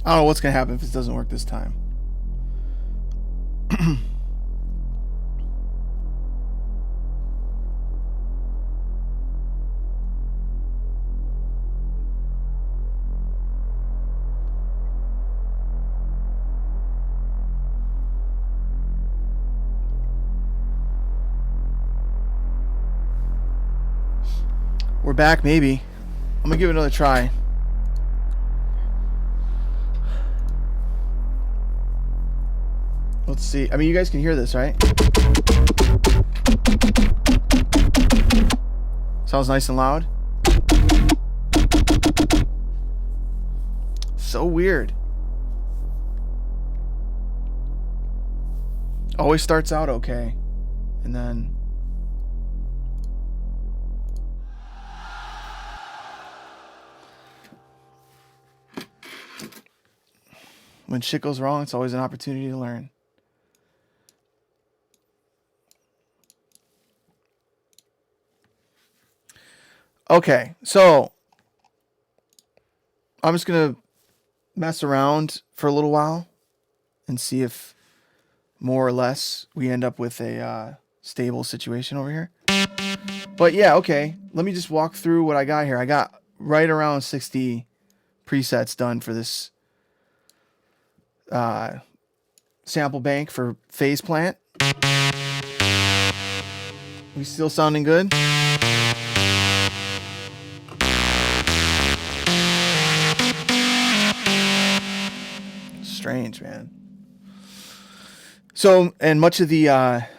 I don't know what's going to happen if this doesn't work this time. We're back, maybe. I'm going to give it another try. Let's see. I mean, you guys can hear this, right? Sounds nice and loud. So weird. Always starts out okay. And then... when shit goes wrong, it's always an opportunity to learn. Okay, so I'm just going to mess around for a little while and see if more or less we end up with a stable situation over here. But yeah, okay, let me just walk through what I got here. I got right around 60 presets done for this sample bank for phase plant. We still sounding good? Strange, man. So, and much of the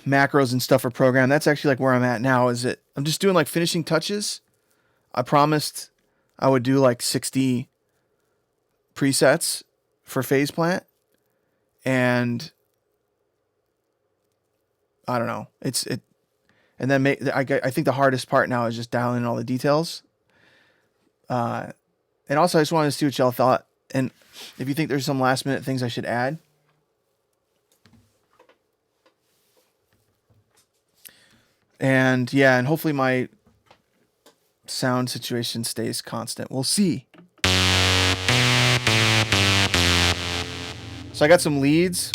macros and stuff are programmed. That's actually like where I'm at now. Is it? I'm just doing like finishing touches. I promised I would do like 60 presets for phase plant, and I don't know. And then I think the hardest part now is just dialing in all the details. And also, I just wanted to see what y'all thought, and if you think there's some last minute things I should add. And yeah, and hopefully my sound situation stays constant. We'll see. So I got some leads.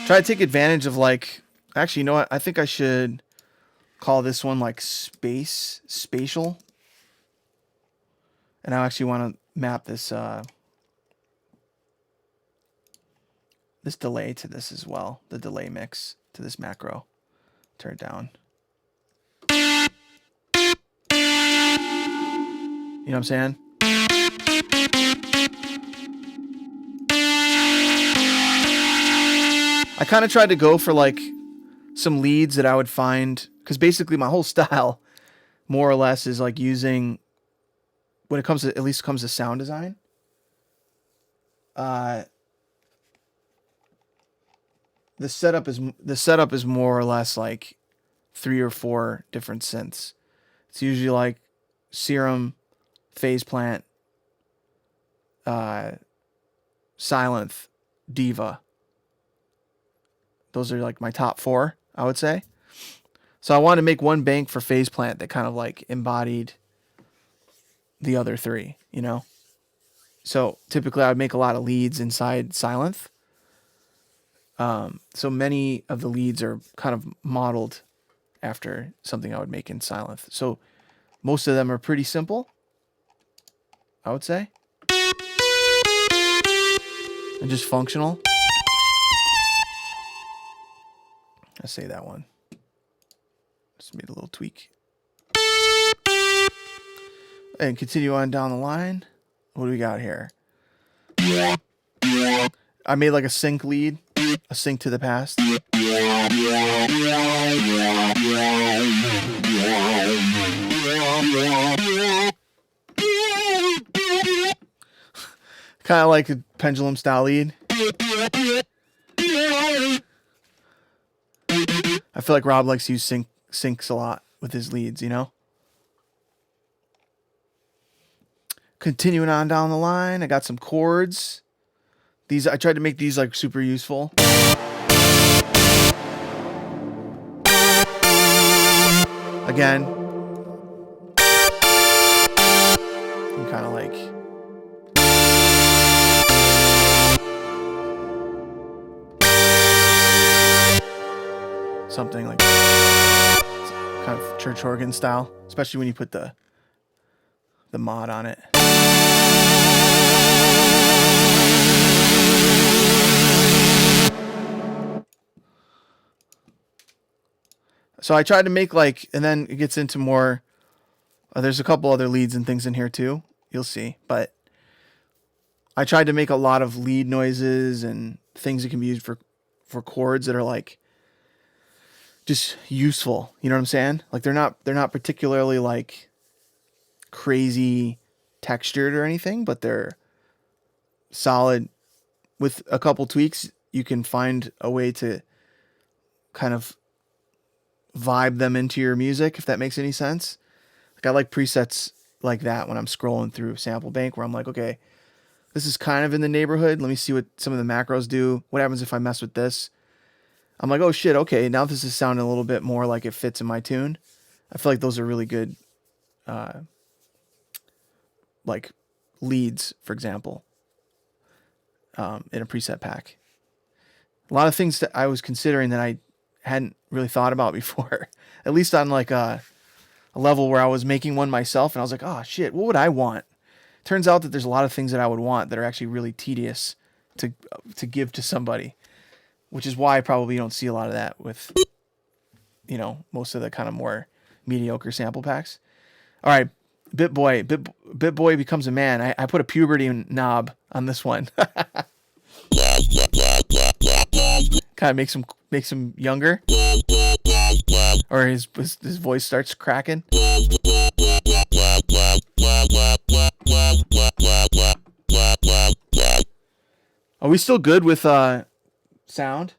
Try to take advantage of like, actually, you know what? I think I should call this one like spatial. And I actually want to map this this delay to this as well. The delay mix to this macro. Turn it down. You know what I'm saying? I kind of tried to go for like some leads that I would find, because basically my whole style more or less is like using, when it comes to, at least comes to sound design, the setup is more or less like 3 or 4 different synths. It's usually like Serum, Phase Plant, Sylenth, Diva. Those are like my top 4, I would say. So I wanted to make one bank for Phase Plant that kind of like embodied the other 3, you know? So typically I would make a lot of leads inside Sylenth. So many of the leads are kind of modeled after something I would make in Sylenth. So most of them are pretty simple, I would say. And just functional. I say that one. Just made a little tweak. And continue on down the line. What do we got here? I made like a sync lead. A sync to the past. Kind of like a pendulum style lead. I feel like Rob likes to use syncs a lot with his leads, you know? Continuing on down the line, I got some chords. These I tried to make these like super useful. Again, I'm kind of like something like kind of church organ style, especially when you put the mod on it. So I tried to make like, and then it gets into more, there's a couple other leads and things in here too, you'll see, but I tried to make a lot of lead noises and things that can be used for chords that are like just useful. You know what I'm saying? Like they're not particularly like crazy textured or anything, but they're solid. With a couple tweaks, you can find a way to kind of vibe them into your music, if that makes any sense. Like I like presets like that when I'm scrolling through Sample Bank, where I'm like, okay, this is kind of in the neighborhood. Let me see what some of the macros do. What happens if I mess with this? I'm like, oh shit, okay, now this is sounding a little bit more like it fits in my tune. I feel like those are really good like leads, for example, in a preset pack. A lot of things that I was considering that I hadn't really thought about before, at least on like a level where I was making one myself, and I was like, oh shit, what would I want? Turns out that there's a lot of things that I would want that are actually really tedious to give to somebody, which is why I probably don't see a lot of that with, you know, most of the kind of more mediocre sample packs. All right, BitBoy becomes a man. I put a puberty knob on this one. Kind of makes him younger, or his voice starts cracking. Are we still good with sound?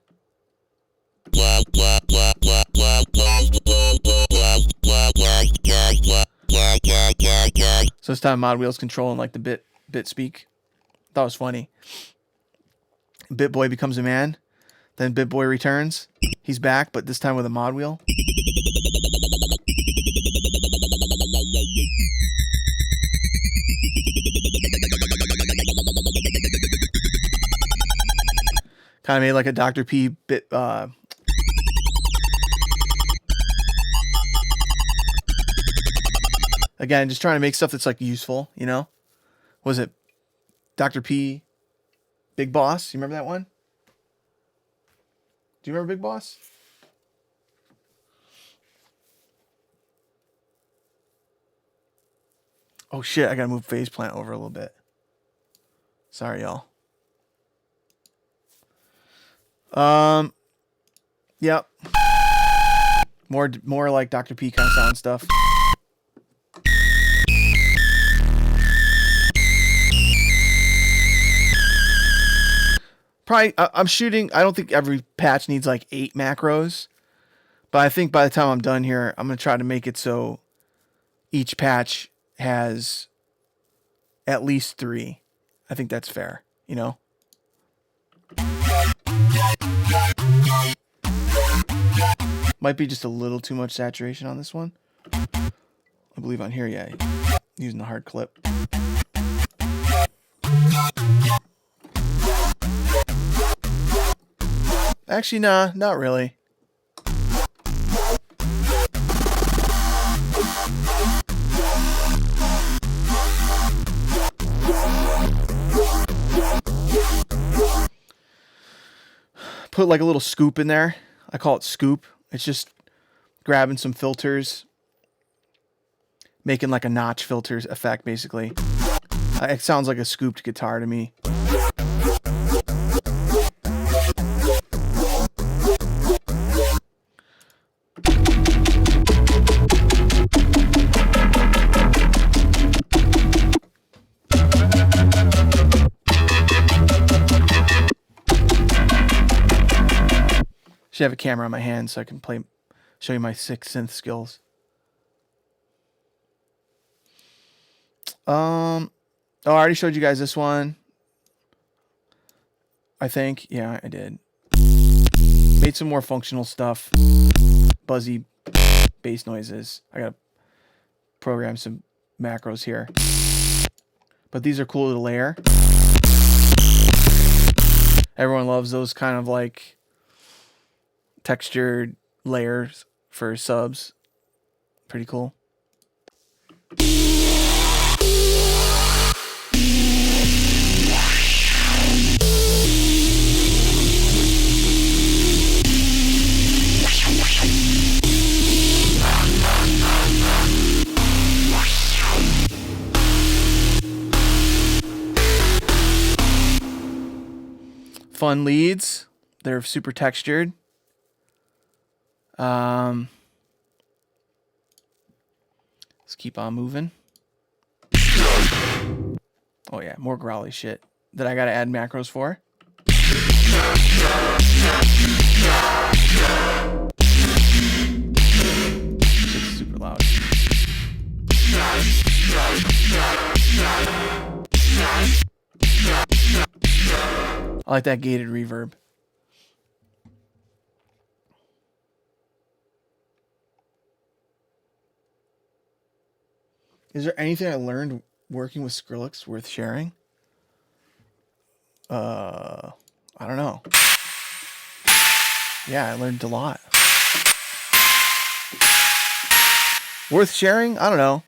So this time Mod Wheel's controlling like the bit speak. That was funny. BitBoy becomes a man. Then BitBoy returns. He's back, but this time with a Mod Wheel. Kind of made like a Dr. P bit. Again, just trying to make stuff that's like useful, you know? Was it Dr. P Big Boss? You remember that one? Do you remember Big Boss? Oh shit, I gotta move phase plant over a little bit. Sorry, y'all. Yep. More like Dr. P kind of sound stuff. Probably, I'm shooting. I don't think every patch needs like 8 macros, but I think by the time I'm done here, I'm gonna try to make it so each patch has at least 3. I think that's fair, you know. Might be just a little too much saturation on this one. I believe on here, yeah, using the hard clip. Actually, nah, not really. Put like a little scoop in there. I call it scoop. It's just grabbing some filters, making like a notch filters effect, basically. It sounds like a scooped guitar to me. Should have a camera on my hand so I can show you my sick synth skills. Oh, I already showed you guys this one. I think. Yeah, I did. Made some more functional stuff. Buzzy bass noises. I gotta program some macros here. But these are cool to layer. Everyone loves those kind of like textured layers for subs. Pretty cool. Fun leads. They're super textured. Let's keep on moving. Oh yeah, more growly shit that I gotta add macros for. It's super loud. I like that gated reverb. Is there anything I learned working with Skrillex worth sharing? I don't know. Yeah, I learned a lot. Worth sharing? I don't know.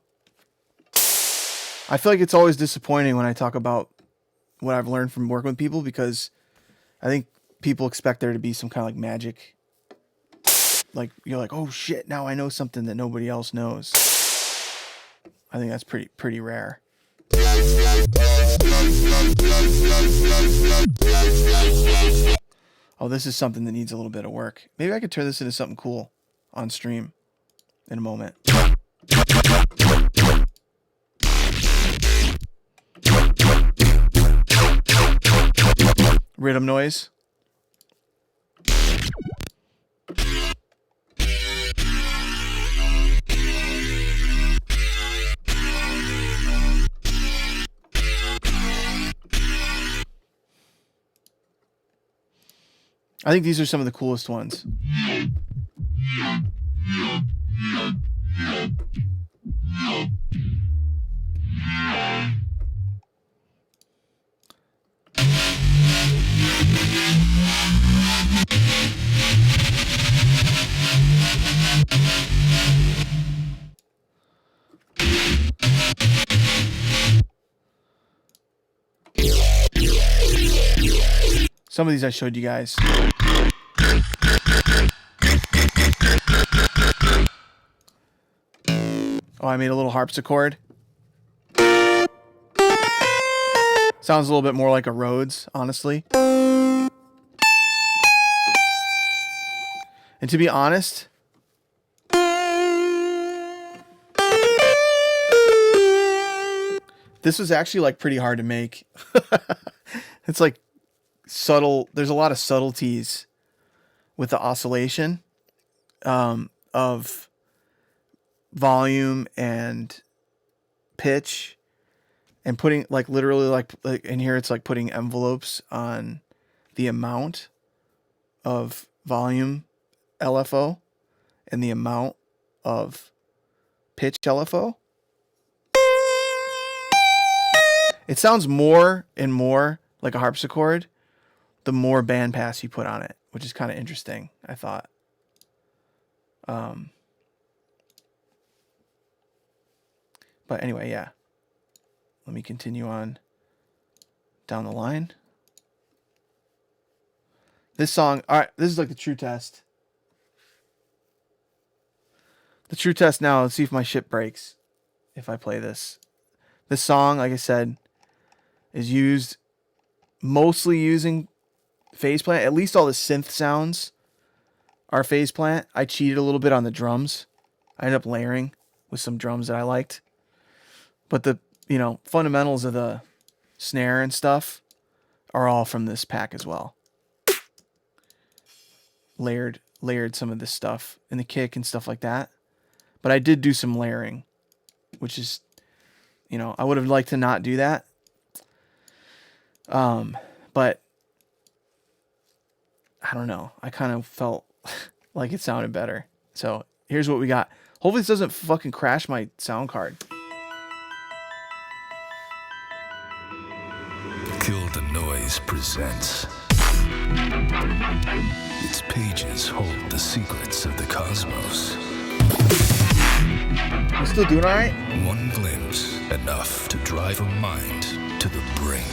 I feel like it's always disappointing when I talk about what I've learned from working with people, because I think people expect there to be some kind of like magic. Like, you're like, oh shit, now I know something that nobody else knows. I think that's pretty rare. Oh, this is something that needs a little bit of work. Maybe I could turn this into something cool on stream in a moment. Rhythm noise. I think these are some of the coolest ones. Some of these I showed you guys. Oh, I made a little harpsichord. Sounds a little bit more like a Rhodes, honestly. And to be honest, this was actually like pretty hard to make. It's like subtle. There's a lot of subtleties with the oscillation of volume and pitch, and putting like literally like in here it's like putting envelopes on the amount of volume LFO and the amount of pitch LFO. It sounds more and more like a harpsichord the more bandpass you put on it, which is kind of interesting, I thought. But anyway, yeah. Let me continue on down the line. This song, all right, this is like the true test. The true test now, let's see if my shit breaks if I play this. This song, like I said, is used mostly using phase plant. At least all the synth sounds are phase plant. I cheated a little bit on the drums. I ended up layering with some drums that I liked. But the, you know, fundamentals of the snare and stuff are all from this pack as well. Layered some of this stuff in the kick and stuff like that. But I did do some layering, which is, you know, I would have liked to not do that, But I don't know. I kind of felt like it sounded better. So here's what we got. Hopefully this doesn't fucking crash my sound card. Kill the Noise presents. Its pages hold the secrets of the cosmos. You still doing all right? One glimpse, enough to drive a mind to the brink.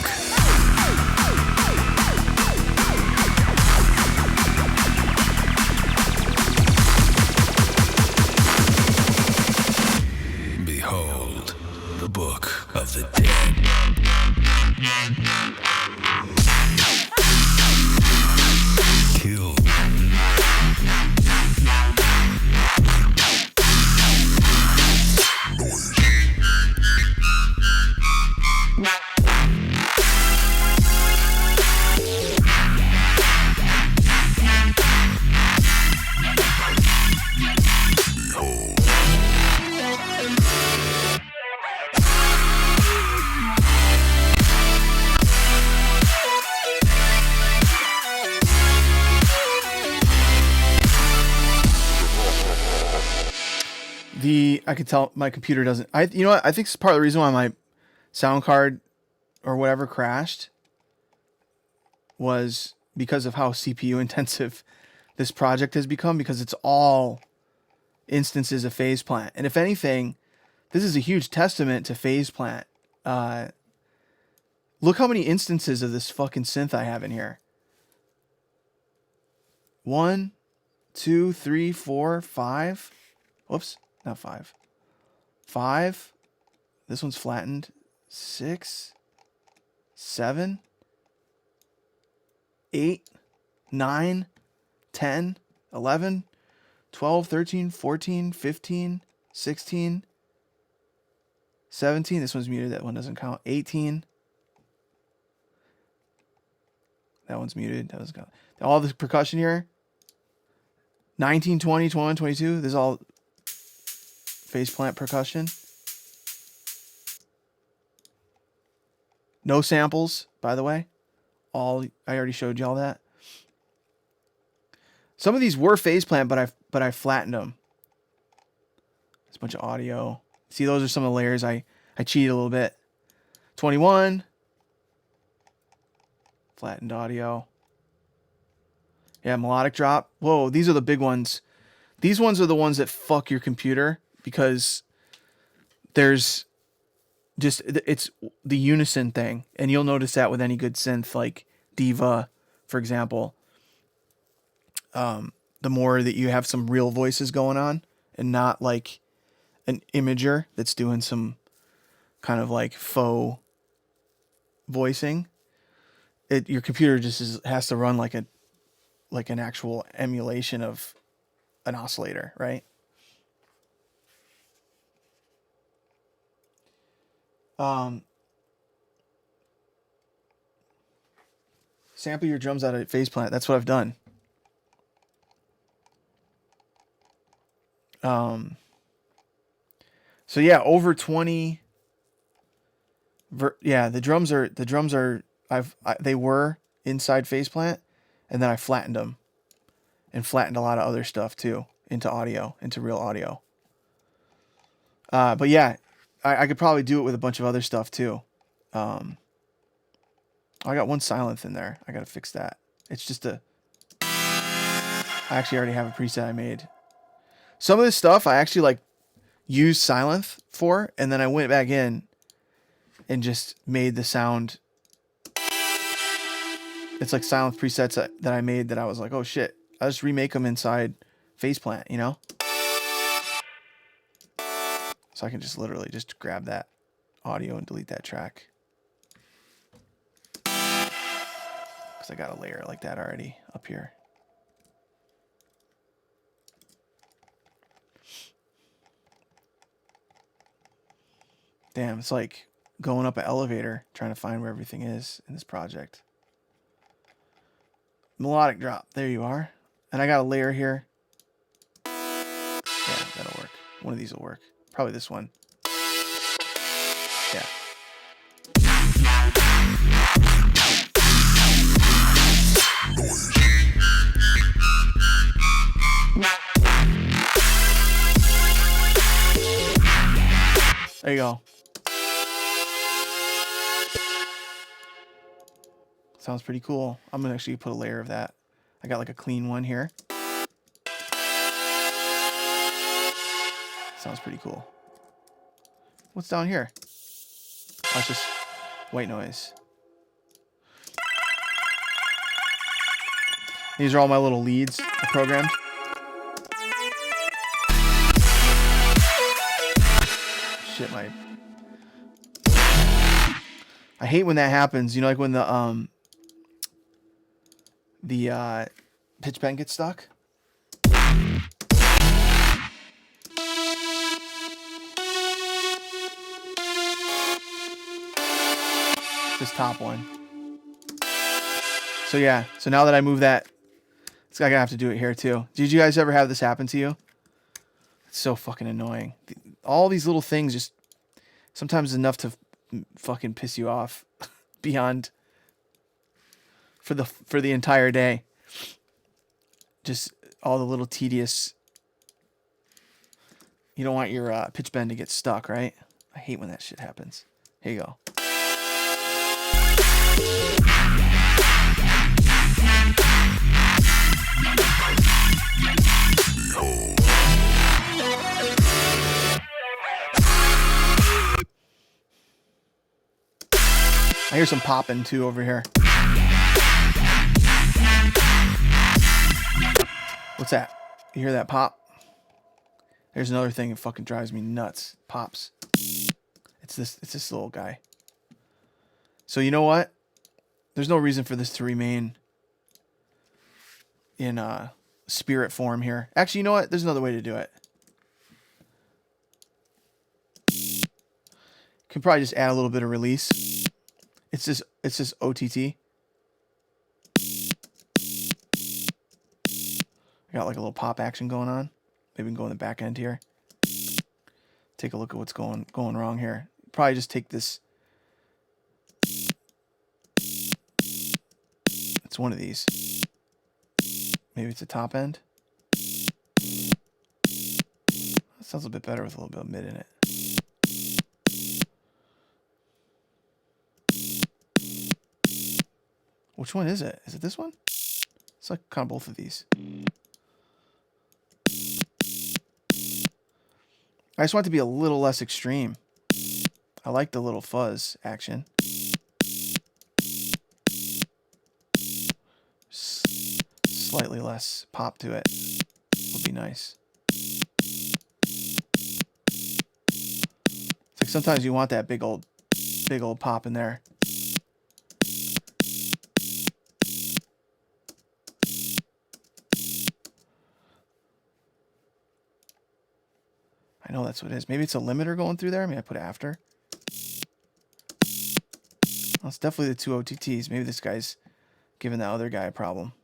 Behold, the Book of the Dead. Kill. I could tell my computer doesn't. You know what? I think it's part of the reason why my sound card or whatever crashed was because of how CPU intensive this project has become, because it's all instances of phase plant. And if anything, this is a huge testament to phase plant. Look how many instances of this fucking synth I have in here. 1, 2, 3, 4, 5. Whoops, not 5. 5. This one's flattened. 6, 7, 8, 9, 10, 11, 12, 13, 14, 15, 16, 17. This one's muted. That one doesn't count. 18. That one's muted. That doesn't count. All the percussion here. 19, 20, 21, 22. This is all phase plant percussion. No samples, by the way. I already showed you all that. Some of these were phase plant, but I flattened them. There's a bunch of audio. See, those are some of the layers. I cheated a little bit. 21. Flattened audio. Yeah, melodic drop. Whoa, these are the big ones. These ones are the ones that fuck your computer, because there's just, it's the unison thing. And you'll notice that with any good synth, like Diva, for example. The more that you have some real voices going on and not like an imager that's doing some kind of like faux voicing, your computer just has to run like an actual emulation of an oscillator, right? Sample your drums out of phase plant. That's what I've done. So yeah, over 20. Yeah, the drums are. They were inside phase plant, and then I flattened them, and flattened a lot of other stuff too into audio, into real audio. But yeah, I could probably do it with a bunch of other stuff too. I got one Sylenth in there. I gotta fix that. It's just I actually already have a preset I made. Some of this stuff I actually like used Sylenth for, and then I went back in and just made the sound. It's like Sylenth presets that I made that I was like, oh shit, I'll just remake them inside phase plant, you know? So I can just literally just grab that audio and delete that track. Because I got a layer like that already up here. Damn, it's like going up an elevator trying to find where everything is in this project. Melodic drop. There you are. And I got a layer here. Yeah, that'll work. One of these will work. Probably this one. Yeah. Sounds pretty cool. I'm gonna actually put a layer of that. I got like a clean one here. Sounds pretty cool. What's down here? Oh, it's just white noise. These are all my little leads I programmed. Shit, I hate when that happens. You know, like when the pitch bend gets stuck. This top one. So yeah, so now that I move that, it's like I have to do it here too. Did you guys ever have this happen to you? It's so fucking annoying. All these little things just sometimes enough to fucking piss you off beyond for the entire day. Just all the little tedious. You don't want your pitch bend to get stuck, right? I hate when that shit happens. Here you go. I hear some popping too over here. What's that? You hear that pop? There's another thing that fucking drives me nuts. Pops. It's this little guy. So you know what? There's no reason for this to remain in spirit form here. Actually, you know what? There's another way to do it. Can probably just add a little bit of release. It's just OTT. I got like a little pop action going on. Maybe we can go in the back end here. Take a look at what's going wrong here. Probably just take this. It's one of these. Maybe it's a top end. That sounds a bit better with a little bit of mid in it. Which one is it? Is it this one? It's like kind of both of these. I just want it to be a little less extreme. I like the little fuzz action. Slightly less pop to it would be nice. It's like sometimes you want that big old pop in there. I know that's what it is. Maybe it's a limiter going through there. Maybe I put it after. Well, it's definitely the two OTTs. Maybe this guy's giving that other guy a problem.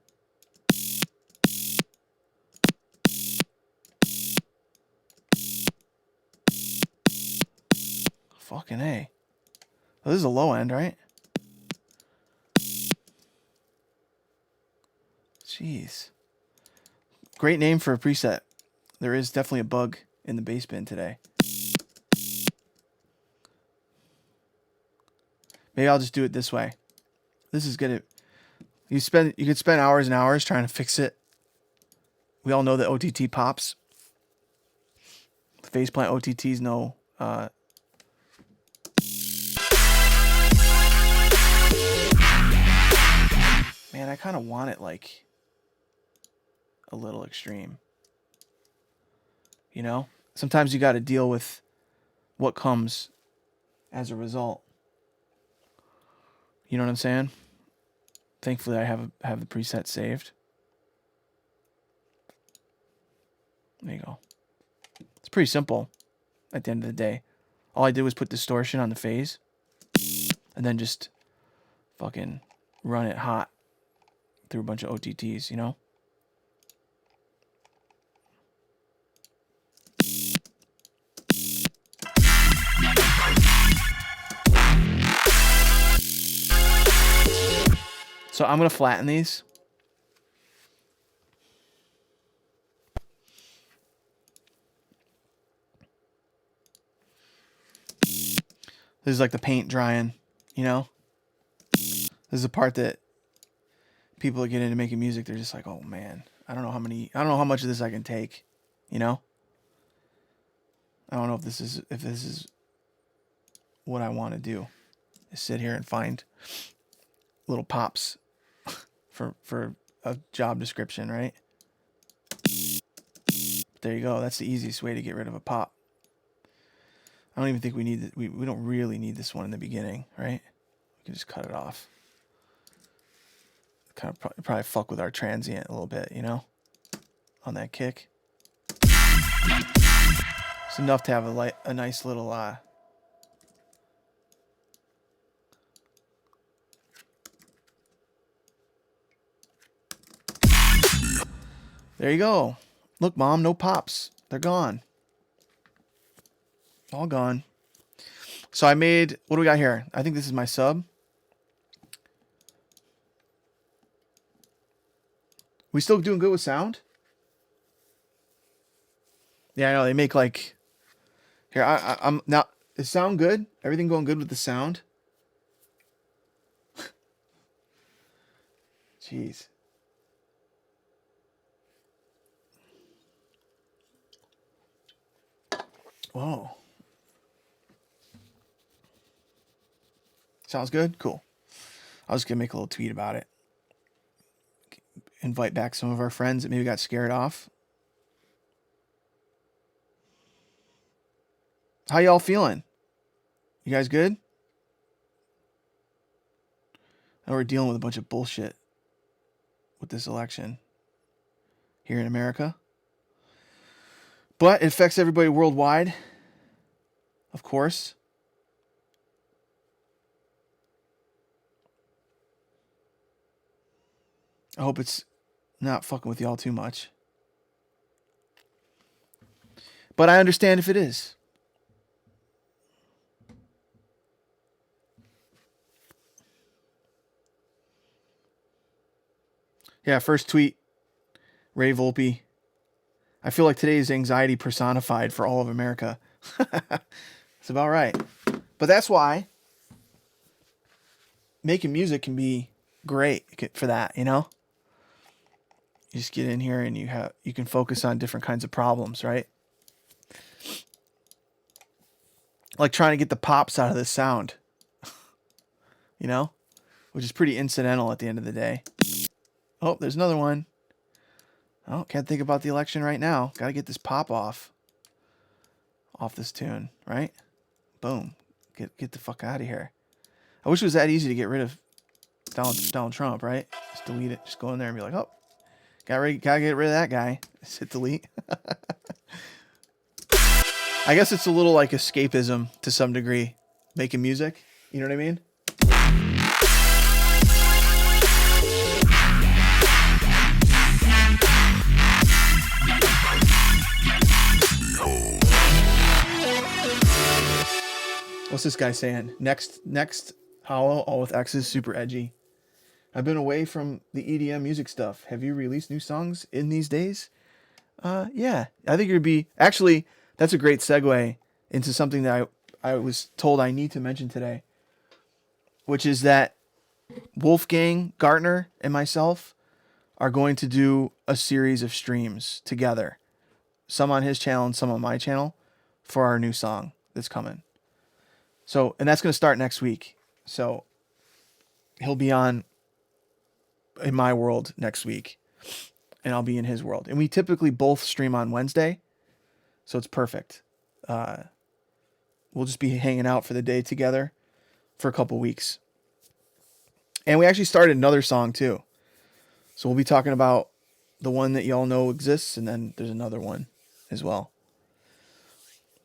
Fucking A. Oh, this is a low end, right? Jeez. Great name for a preset. There is definitely a bug in the bass bin today. Maybe I'll just do it this way. This is good. You could spend hours and hours trying to fix it. We all know that OTT pops. The faceplant OTTs know. Man, I kind of want it like a little extreme. You know? Sometimes you got to deal with what comes as a result. You know what I'm saying? Thankfully, I have the preset saved. There you go. It's pretty simple at the end of the day. All I did was put distortion on the phase and then just fucking run it hot through a bunch of OTTs, you know? So I'm going to flatten these. This is like the paint drying, you know? This is the part that people that get into making music, they're just like, oh man, I don't know how much of this I can take, you know? I don't know if this is what I want to do, is sit here and find little pops for a job description, right? There you go. That's the easiest way to get rid of a pop. I don't even think we need it. We don't really need this one in the beginning, right? We can just cut it off. Kind of probably fuck with our transient a little bit, you know, on that kick. It's enough to have a nice little there you go. Look, Mom, no pops. They're gone. All gone. So I made, what do we got here? I think this is my sub. We still doing good with sound? Yeah, I know. They make like, here, I'm now, is sound good? Everything going good with the sound? Jeez. Whoa. Sounds good? Cool. I was going to make a little tweet about it. Invite back some of our friends that maybe got scared off. How y'all feeling? You guys good? I know we're dealing with a bunch of bullshit with this election here in America. But it affects everybody worldwide, of course. I hope it's not fucking with y'all too much. But I understand if it is. Yeah, first tweet, Ray Volpe. I feel like today is anxiety personified for all of America. It's about right. But that's why making music can be great for that, you know? You just get in here and you can focus on different kinds of problems, right? Like trying to get the pops out of this sound. You know? Which is pretty incidental at the end of the day. Oh, there's another one. Oh, can't think about the election right now. Got to get this pop off this tune, right? Boom. Get the fuck out of here. I wish it was that easy to get rid of Donald Trump, right? Just delete it. Just go in there and be like, oh, gotta get rid of that guy. Just hit delete. I guess it's a little like escapism to some degree, making music. You know what I mean? What's this guy saying? Next hollow, all with X's, super edgy. I've been away from the EDM music stuff. Have you released new songs in these days? Yeah. I think it'd be... Actually, that's a great segue into something that I was told I need to mention today, which is that Wolfgang Gartner and myself are going to do a series of streams together. Some on his channel and some on my channel for our new song that's coming. So, and that's going to start next week. So he'll be on in my world next week and I'll be in his world. And we typically both stream on Wednesday. So it's perfect. We'll just be hanging out for the day together for a couple weeks. And we actually started another song too. So we'll be talking about the one that y'all know exists. And then there's another one as well.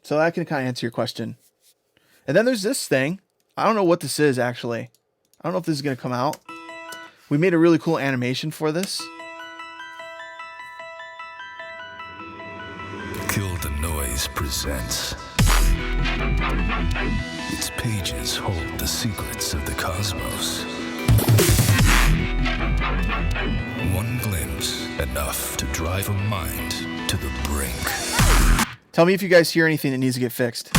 So that can kind of answer your question. And then there's this thing. I don't know what this is, actually. I don't know if this is going to come out. We made a really cool animation for this. Kill the Noise presents. Its pages hold the secrets of the cosmos. One glimpse, enough to drive a mind to the brink. Tell me if you guys hear anything that needs to get fixed.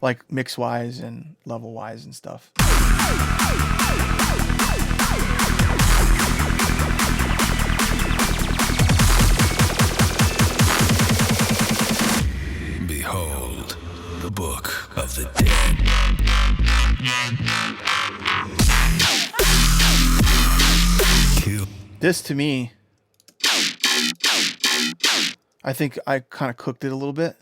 like mix wise and level wise and stuff. Behold the book of the dead. Kill. This to me, I think I kind of cooked it a little bit.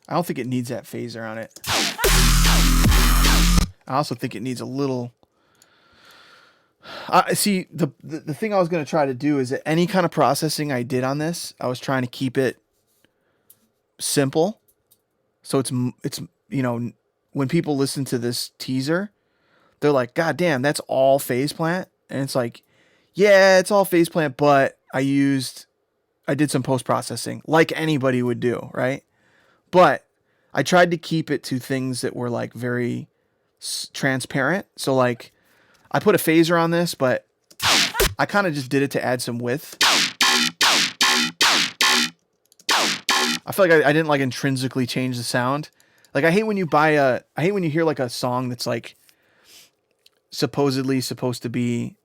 I don't think it needs that phaser on it. I also think it needs a little. See, the thing I was going to try to do is that any kind of processing I did on this, I was trying to keep it simple. So it's you know, when people listen to this teaser, they're like, God damn, that's all phase plant. And it's like, yeah, it's all phase plant, but I did some post processing like anybody would do, right? But I tried to keep it to things that were like very transparent. So like I put a phaser on this, but I kind of just did it to add some width. I feel like I didn't like intrinsically change the sound. Like I hate when you hear like a song that's like supposedly supposed to be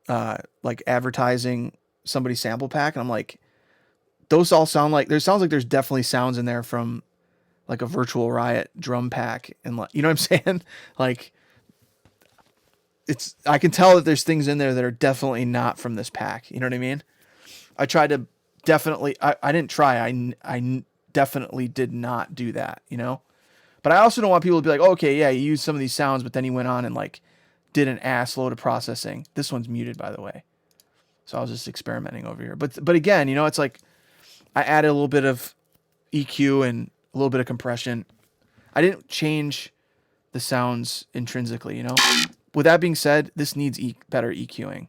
like advertising somebody's sample pack, and I'm like, those all sound like there's definitely sounds in there from like a Virtual Riot drum pack, and like, you know what I'm saying? Like I can tell that there's things in there that are definitely not from this pack. You know what I mean? I tried to definitely, I didn't try. I definitely did not do that, you know? But I also don't want people to be like, oh, okay, yeah, you used some of these sounds, but then he went on and like did an ass load of processing. This one's muted, by the way. So I was just experimenting over here. But again, you know, it's like I added a little bit of EQ and a little bit of compression. I didn't change the sounds intrinsically, you know? With that being said, this needs better EQing.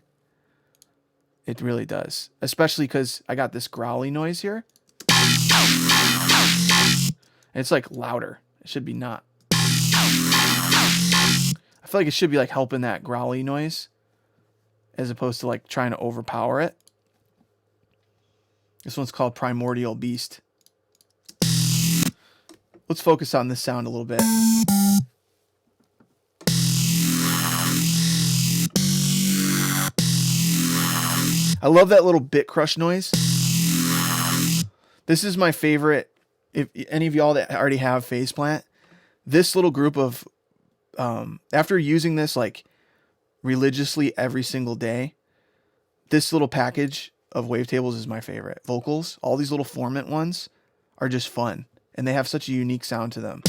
It really does. Especially because I got this growly noise here. And it's like louder. It should be not. I feel like it should be like helping that growly noise as opposed to like trying to overpower it. This one's called Primordial Beast. Let's focus on this sound a little bit. I love that little bit crush noise. This is my favorite. If any of y'all that already have phase plant, this little group of, after using this like religiously every single day, this little package of wavetables is my favorite. Vocals, all these little formant ones are just fun, and they have such a unique sound to them.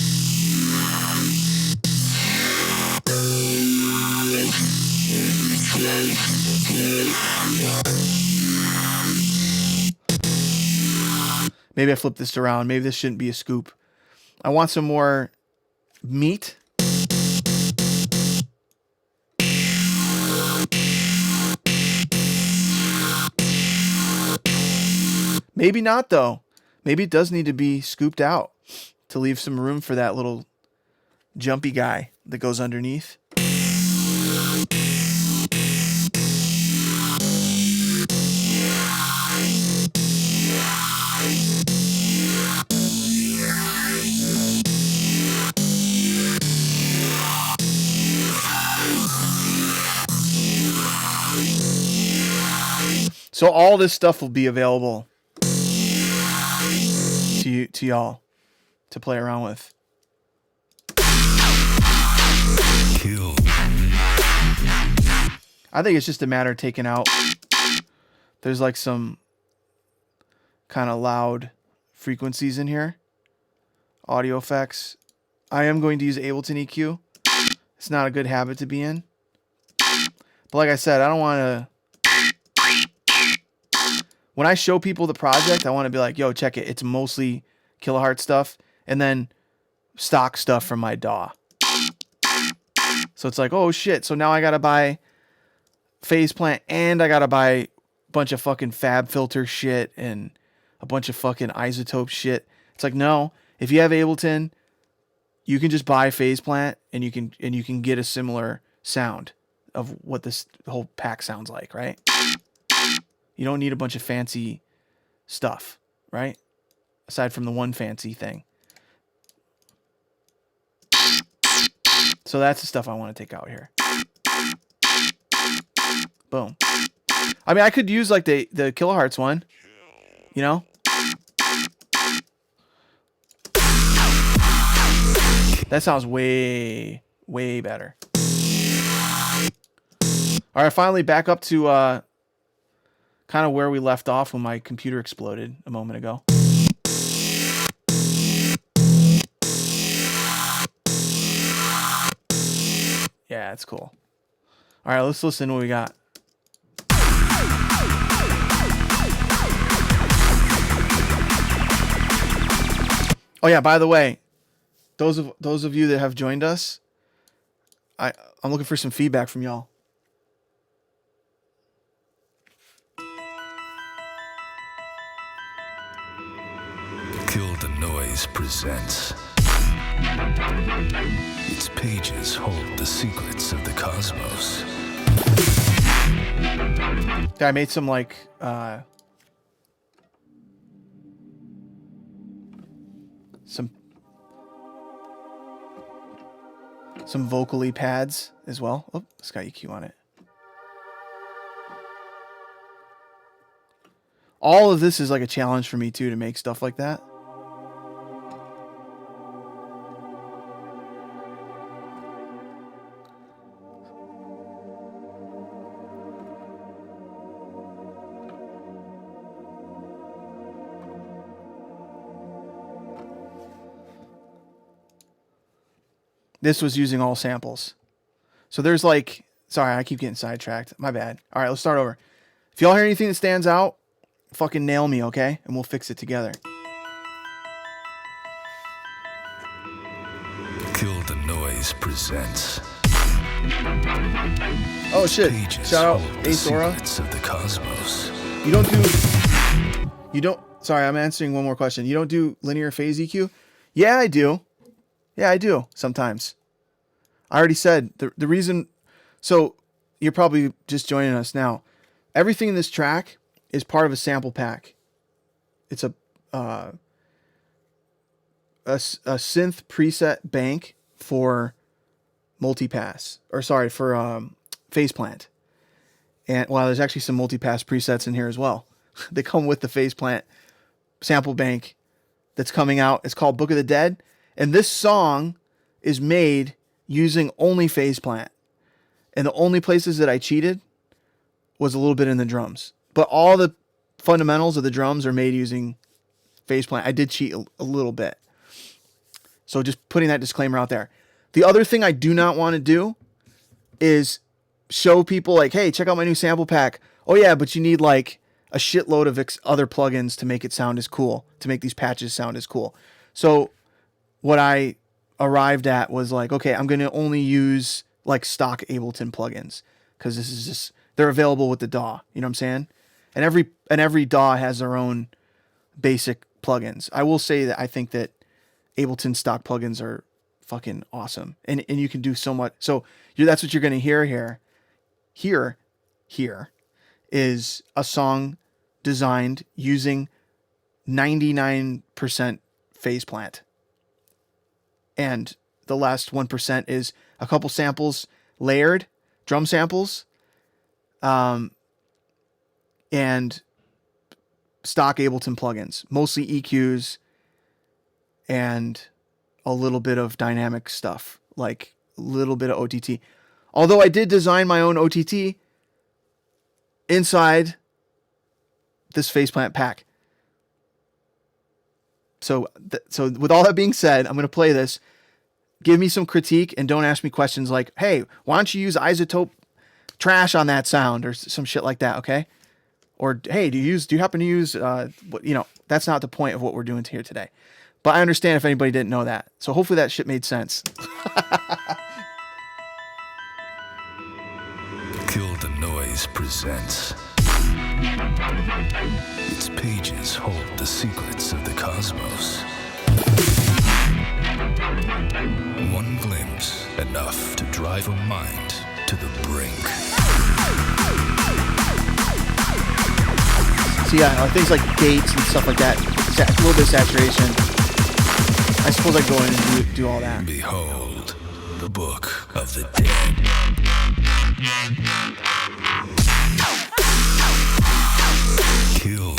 Maybe I flip this around. Maybe this shouldn't be a scoop. I want some more meat. Maybe not, though. Maybe it does need to be scooped out to leave some room for that little jumpy guy that goes underneath. So all this stuff will be available to y'all to play around with. Kill. I think it's just a matter of taking out. There's like some kind of loud frequencies in here. Audio effects. I am going to use Ableton EQ. It's not a good habit to be in. But like I said, I don't want to... When I show people the project, I want to be like, yo, check it. It's mostly kilohertz stuff and then stock stuff from my DAW. So it's like, oh shit. So now I got to buy phase plant and I got to buy a bunch of fucking fab filter shit and a bunch of fucking isotope shit. It's like, no, if you have Ableton, you can just buy phase plant and you can get a similar sound of what this whole pack sounds like, right? You don't need a bunch of fancy stuff, right? Aside from the one fancy thing. So that's the stuff I want to take out here. Boom. I mean, I could use like the kilohertz one, you know? That sounds way, way better. All right, finally back up to kind of where we left off when my computer exploded a moment ago. Yeah, it's cool. All right, let's listen to what we got. Oh yeah, by the way, those of you that have joined us, I'm looking for some feedback from y'all. Kill the Noise presents. Its pages hold the secrets of the cosmos. I made some like some vocally pads as well. Oh, it's got EQ on it. All of this is like a challenge for me too, to make stuff like that. This was using all samples. So there's like, sorry, I keep getting sidetracked. My bad. All right, let's start over. If y'all hear anything that stands out, fucking nail me, okay? And we'll fix it together. Kill the Noise presents. Oh shit! Pages Shout out hold the Asora. secrets of the cosmos. You don't. Sorry, I'm answering one more question. You don't do linear phase EQ? Yeah, I do. Yeah, I do sometimes. I already said the reason. So you're probably just joining us now. Everything in this track is part of a sample pack. It's a synth preset bank for multipass, or sorry, for phase plant. And well, there's actually some multipass presets in here as well. They come with the phase plant sample bank that's coming out. It's called Book of the Dead. And this song is made using only phase plant. And the only places that I cheated was a little bit in the drums. But all the fundamentals of the drums are made using phase plant. I did cheat a little bit. So just putting that disclaimer out there. The other thing I do not want to do is show people like, hey, check out my new sample pack. Oh yeah, but you need like a shitload of other plugins to make it sound as cool, to make these patches sound as cool. So what I arrived at was like, okay, I'm going to only use like stock Ableton plugins because this is just, they're available with the DAW. You know what I'm saying? And every DAW has their own basic plugins. I will say that I think that Ableton stock plugins are fucking awesome. And you can do so much. So that's what you're going to hear here. Here is a song designed using 99% phase plant. And the last 1% is a couple samples layered, drum samples, and stock Ableton plugins, mostly EQs and a little bit of dynamic stuff, like a little bit of OTT. Although I did design my own OTT inside this phase plant pack. So with all that being said, I'm going to play this. Give me some critique and don't ask me questions like, hey, why don't you use isotope trash on that sound or some shit like that, okay? Or, hey, do you happen to use, that's not the point of what we're doing here today. But I understand if anybody didn't know that. So hopefully that shit made sense. Kill the Noise presents. Its pages hold the secrets of the cosmos. One glimpse, enough to drive a mind to the brink. So yeah, things like gates and stuff like that, a little bit of saturation. I suppose I go in and do all that. Behold, the book of the dead. Kill.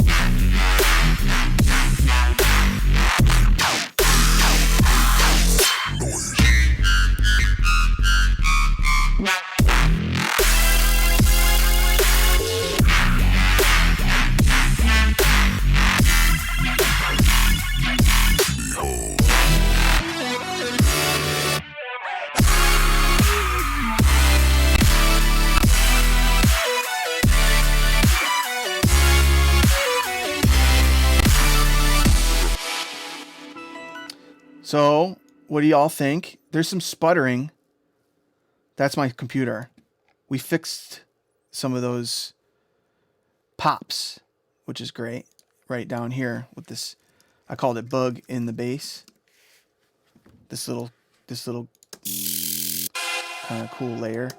Noise. So, what do y'all think? There's some sputtering. That's my computer. We fixed some of those pops, which is great. Right down here with this, I called it bug in the bass. This little kind of cool layer.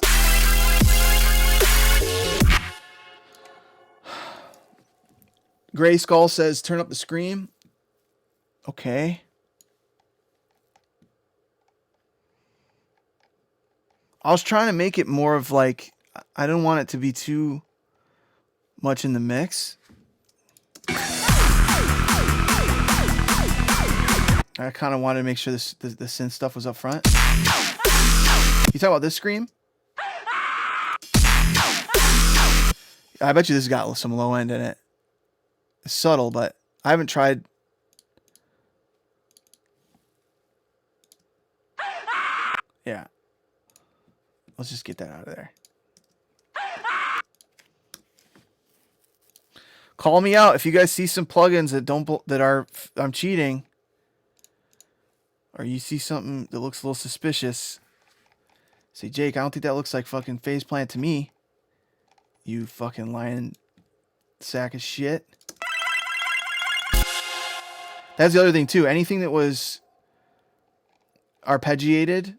Gray Skull says, turn up the scream. Okay. I was trying to make it more of like, I don't want it to be too much in the mix. I kind of wanted to make sure the synth stuff was up front. You talk about this scream? I bet you this got some low end in it. It's subtle, but I haven't tried. Yeah. Let's just get that out of there. Call me out if you guys see some plugins that I'm cheating, or you see something that looks a little suspicious. Say, Jake, I don't think that looks like fucking phase plant to me. You fucking lying sack of shit. That's the other thing too. Anything that was arpeggiated,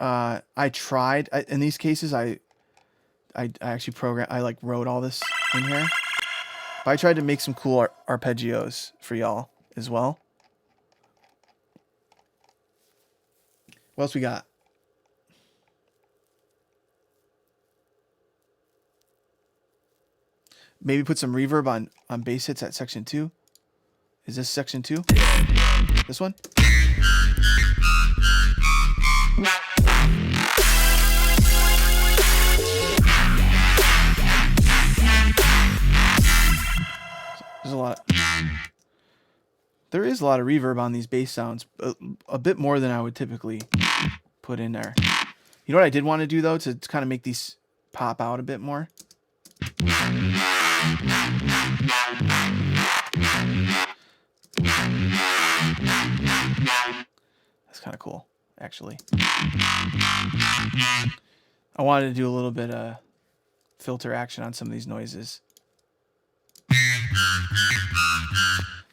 I tried. In these cases, I actually wrote all this in here. But I tried to make some cool arpeggios for y'all as well. What else we got? Maybe put some reverb on bass hits at section 2. Is this section 2? This one? There's a lot. There is a lot of reverb on these bass sounds, a bit more than I would typically put in there. You know what I did want to do though, to kind of make these pop out a bit more? That's kind of cool, actually. I wanted to do a little bit of filter action on some of these noises.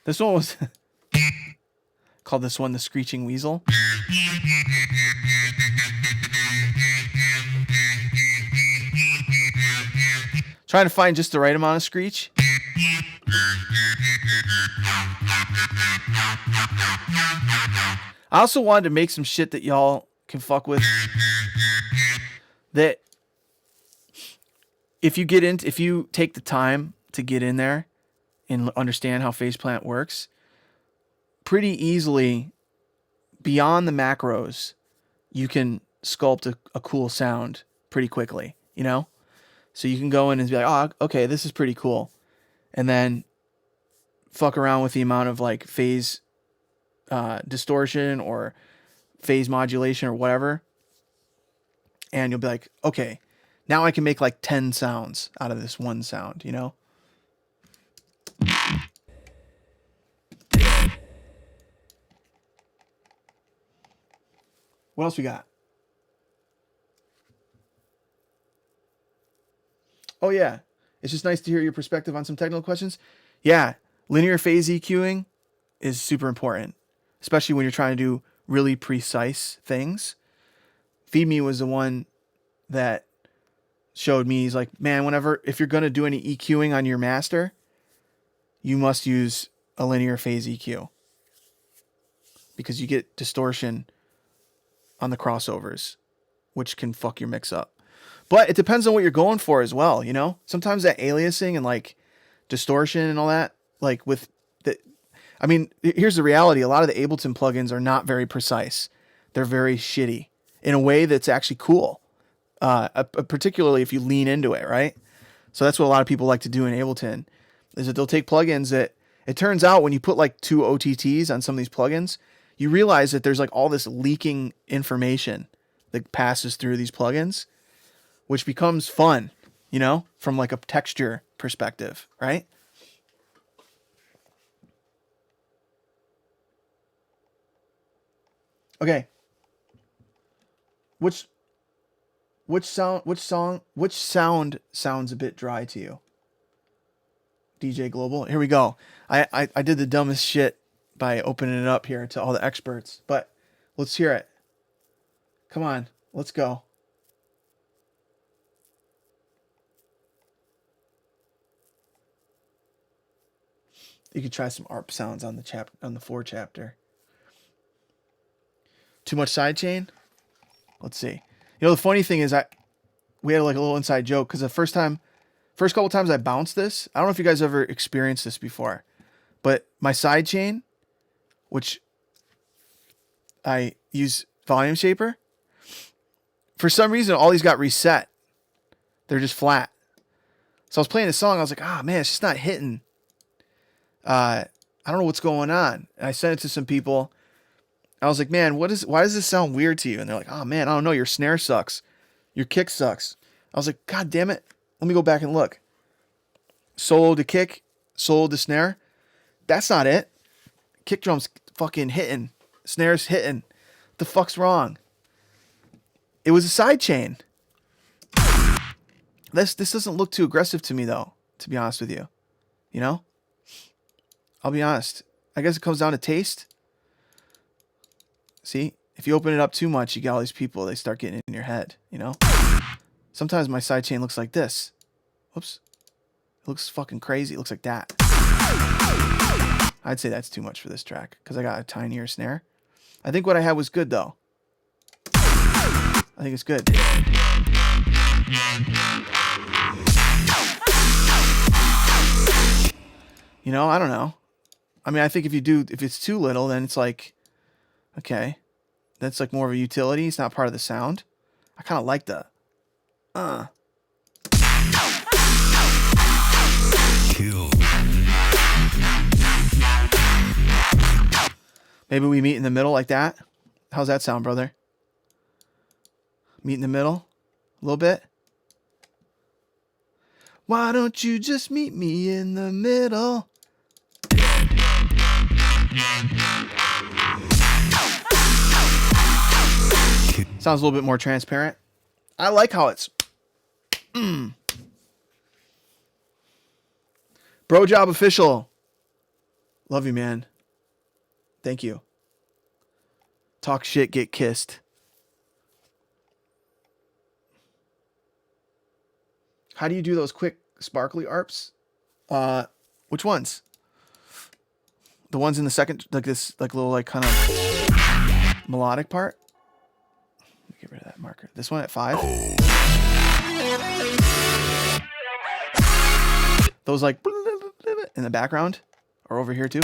This one was called this one the Screeching Weasel. Trying to find just the right amount of screech. I also wanted to make some shit that y'all can fuck with. That if you take the time to get in there and understand how phase plant works, pretty easily beyond the macros, you can sculpt a cool sound pretty quickly, you know? So you can go in and be like, oh, okay, this is pretty cool. And then fuck around with the amount of like phase distortion or phase modulation or whatever. And you'll be like, okay, now I can make like 10 sounds out of this one sound, you know? What else we got? Oh, yeah. It's just nice to hear your perspective on some technical questions. Yeah, linear phase EQing is super important, especially when you're trying to do really precise things. Feed Me was the one that showed me, he's like, man, if you're going to do any EQing on your master, you must use a linear phase EQ because you get distortion on the crossovers, which can fuck your mix up. But it depends on what you're going for as well, you know? Sometimes that aliasing and like distortion and all that, like with the, I mean, here's the reality. A lot of the Ableton plugins are not very precise. They're very shitty in a way that's actually cool. Particularly if you lean into it, right? So that's what a lot of people like to do in Ableton, is that they'll take plugins that, it turns out when you put like 2 OTTs on some of these plugins, you realize that there's like all this leaking information that passes through these plugins, which becomes fun, you know, from like a texture perspective, right? Okay. Which sound sounds a bit dry to you? DJ Global. Here we go. I did the dumbest shit by opening it up here to all the experts, but let's hear it. Come on, let's go. You could try some ARP sounds on the 4 chapter. Too much sidechain? Let's see. You know, the funny thing is we had like a little inside joke because the first couple times I bounced this, I don't know if you guys ever experienced this before, but my sidechain, which I use volume shaper, for some reason all these got reset. They're just flat. So I was playing the song, I was like, man, it's just not hitting. I don't know what's going on. And I sent it to some people. I was like, man, why does this sound weird to you? And they're like, oh man, I don't know. Your snare sucks. Your kick sucks. I was like, God damn it. Let me go back and look. Solo to kick, solo to snare. That's not it. Kick drum's fucking hitting. Snare's hitting. What the fuck's wrong? It was a side chain. This doesn't look too aggressive to me though, to be honest with you. You know? I'll be honest. I guess it comes down to taste. See? If you open it up too much, you get all these people, they start getting in your head, you know? Sometimes my sidechain looks like this. Whoops. It looks fucking crazy. It looks like that. I'd say that's too much for this track because I got a tinier snare. I think what I had was good though. I think it's good. You know, I don't know. I mean, I think if it's too little, then it's like, okay, that's like more of a utility. It's not part of the sound. I kind of like the, Kill. Maybe we meet in the middle like that. How's that sound, brother? Meet in the middle a little bit. Why don't you just meet me in the middle? Sounds a little bit more transparent. I like how it's... Bro Job Official. Love you, man. Thank you. Talk shit, get kissed. How do you do those quick sparkly ARPs? Which ones? The ones in the second, like this, like little, like kind of melodic part. Let me get rid of that marker. This one at 5. Those like in the background or over here too.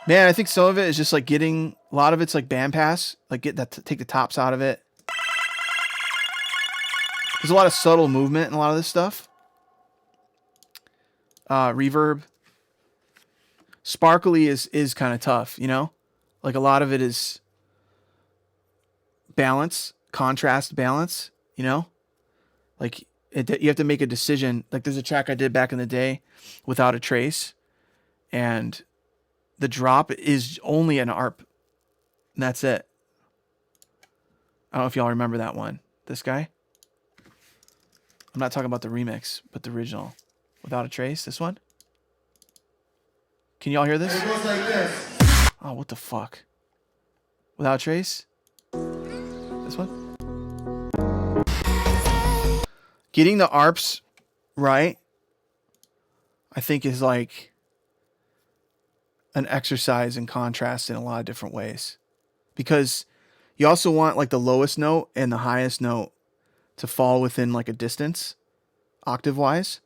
Man, I think some of it is just like getting, a lot of it's like bandpass, like take the tops out of it. There's a lot of subtle movement in a lot of this stuff. Reverb. Sparkly is kind of tough, you know? Like a lot of it is balance, contrast balance, you know? Like you have to make a decision. Like there's a track I did back in the day, Without a Trace, and the drop is only an ARP. And that's it. I don't know if y'all remember that one. This guy. I'm not talking about the remix, but the original. Without a Trace, this one. Can y'all hear this? It goes like this. Oh, what the fuck? Without a Trace? This one? getting the ARPs right, I think is like an exercise in contrast in a lot of different ways. Because you also want like the lowest note and the highest note to fall within like a distance, octave wise.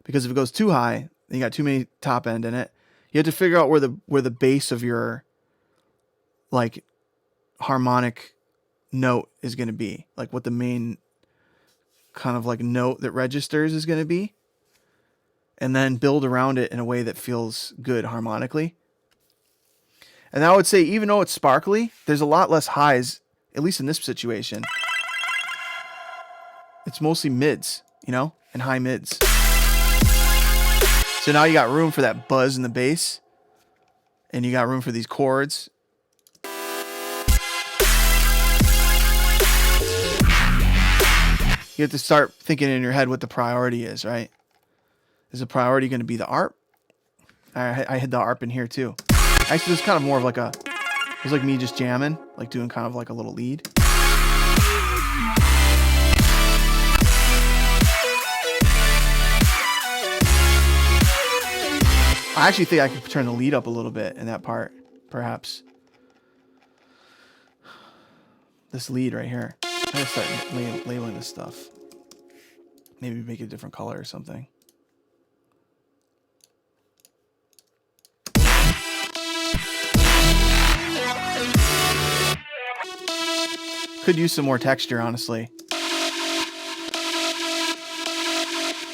Because if it goes too high, then you got too many top end in it. You have to figure out where the base of your like harmonic note is going to be, like what the main kind of like note that registers is going to be, and then build around it in a way that feels good harmonically. And I would say, even though it's sparkly, there's a lot less highs, at least in this situation. It's mostly mids, you know, and high mids. So now you got room for that buzz in the bass, and you got room for these chords. You have to start thinking in your head what the priority is, right? Is the priority going to be the ARP? I had the ARP in here too. Actually, it was kind of more of like it was like me just jamming, like doing kind of like a little lead. I actually think I could turn the lead up a little bit in that part, perhaps. This lead right here. I gotta start labeling this stuff. Maybe make it a different color or something. Could use some more texture, honestly.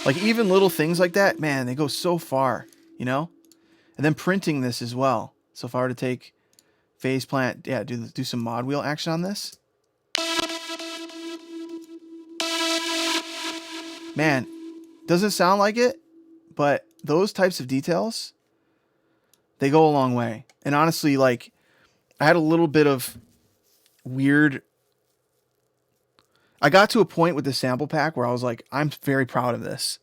Like even little things like that, man, they go so far, you know? And then printing this as well. So if I were to take phase plant, yeah, do some mod wheel action on this. Man, doesn't sound like it, but those types of details, they go a long way. And honestly, like, I had a little bit of weird... I got to a point with the sample pack where I was like, I'm very proud of this.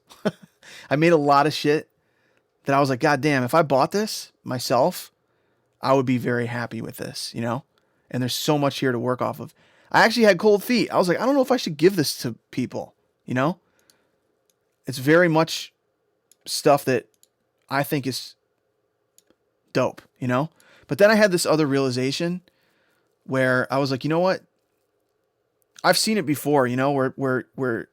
I made a lot of shit that I was like, God damn, if I bought this myself, I would be very happy with this, you know? And there's so much here to work off of. I actually had cold feet. I was like, I don't know if I should give this to people, you know? It's very much stuff that I think is dope, you know? But then I had this other realization where I was like, you know what? I've seen it before, you know, where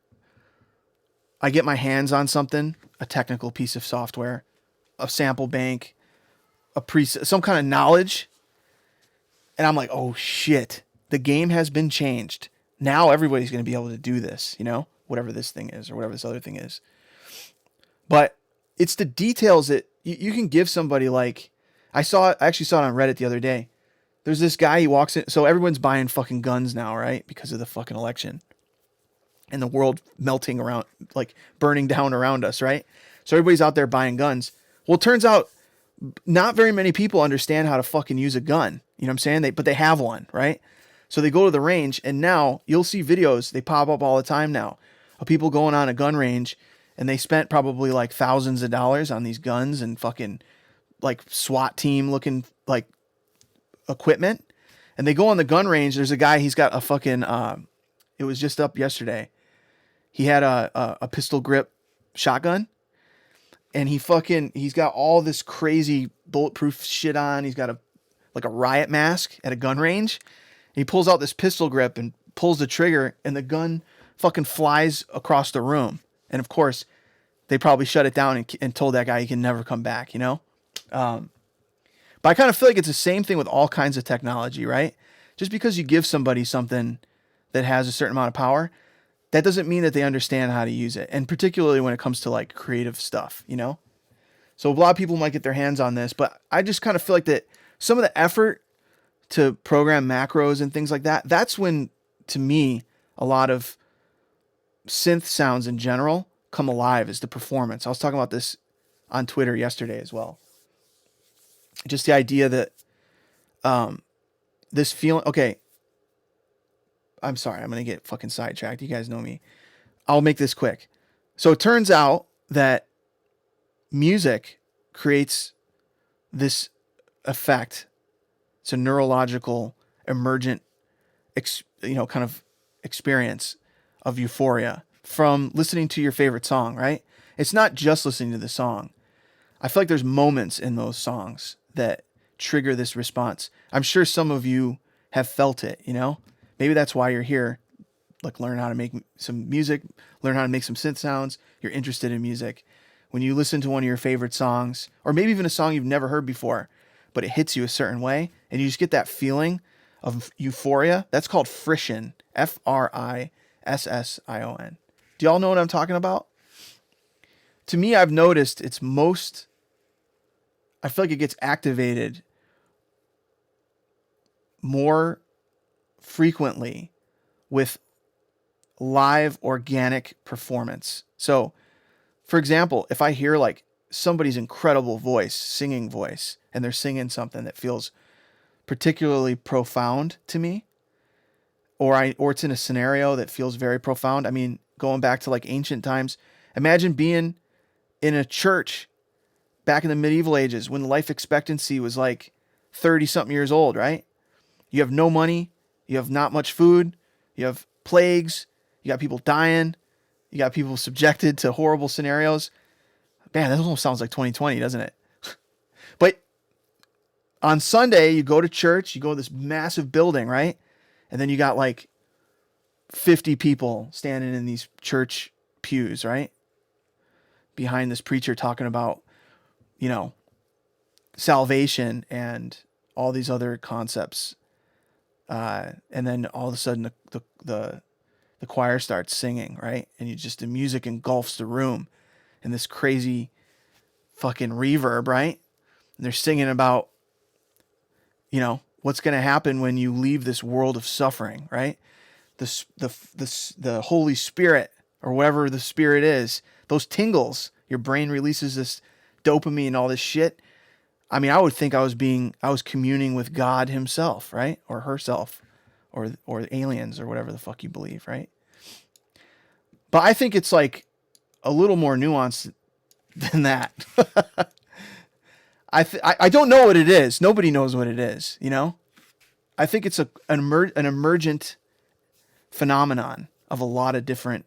I get my hands on something, a technical piece of software, a sample bank, some kind of knowledge, and I'm like, oh shit, the game has been changed. Now everybody's going to be able to do this, you know, whatever this thing is or whatever this other thing is. But it's the details that you can give somebody. Like I actually saw it on Reddit the other day. There's this guy, he walks in. So everyone's buying fucking guns now, right? Because of the fucking election and the world melting around, like burning down around us, right? So everybody's out there buying guns. Well, it turns out not very many people understand how to fucking use a gun. You know what I'm saying? But they have one, right? So they go to the range, and now you'll see videos. They pop up all the time now of people going on a gun range, and they spent probably like thousands of dollars on these guns and fucking like SWAT team looking like equipment. And they go on the gun range. There's a guy, he's got a fucking, it was just up yesterday. He had a pistol grip shotgun, and he's got all this crazy bulletproof shit on. He's got a riot mask at a gun range. And he pulls out this pistol grip and pulls the trigger, and the gun fucking flies across the room. And of course, they probably shut it down and told that guy he can never come back, you know? But I kind of feel like it's the same thing with all kinds of technology, right? Just because you give somebody something that has a certain amount of power, that doesn't mean that they understand how to use it. And particularly when it comes to like creative stuff, you know? So a lot of people might get their hands on this, but I just kind of feel like that some of the effort to program macros and things like that, that's when, to me, a lot of synth sounds in general come alive, is the performance. I was talking about this on Twitter yesterday as well. Just the idea that this feeling... Okay, I'm sorry, I'm going to get fucking sidetracked. You guys know me. I'll make this quick. So it turns out that music creates this effect. It's a neurological, emergent, kind of experience of euphoria from listening to your favorite song, right? It's not just listening to the song. I feel like there's moments in those songs that trigger this response. I'm sure some of you have felt it, Maybe that's why you're here. Like, learn how to make some music, learn how to make some synth sounds. You're interested in music. When you listen to one of your favorite songs, or maybe even a song you've never heard before, but it hits you a certain way, and you just get that feeling of euphoria, that's called frisson. Frission. Do y'all know what I'm talking about? To me, I've noticed I feel like it gets activated more frequently with live organic performance. So, for example, if I hear like somebody's incredible singing voice, and they're singing something that feels particularly profound to me, or it's in a scenario that feels very profound. I mean, going back to like ancient times, imagine being in a church back in the medieval ages when life expectancy was like 30 something years old, right? You have no money, you have not much food, you have plagues, you got people dying, you got people subjected to horrible scenarios. Man, that almost sounds like 2020, doesn't it? But on Sunday, you go to church, you go to this massive building, right? And then you got like 50 people standing in these church pews, right? Behind this preacher talking about, salvation and all these other concepts. And then all of a sudden the choir starts singing, right? And the music engulfs the room in this crazy fucking reverb, right? And they're singing about, what's going to happen when you leave this world of suffering, right? The Holy Spirit, or whatever the Spirit is, those tingles, your brain releases this dopamine and all this shit. I mean, I would think I was communing with God himself, right? Or herself, or aliens, or whatever the fuck you believe, right? But I think it's like a little more nuanced than that. I don't know what it is. Nobody knows what it is, I think it's an emergent phenomenon of a lot of different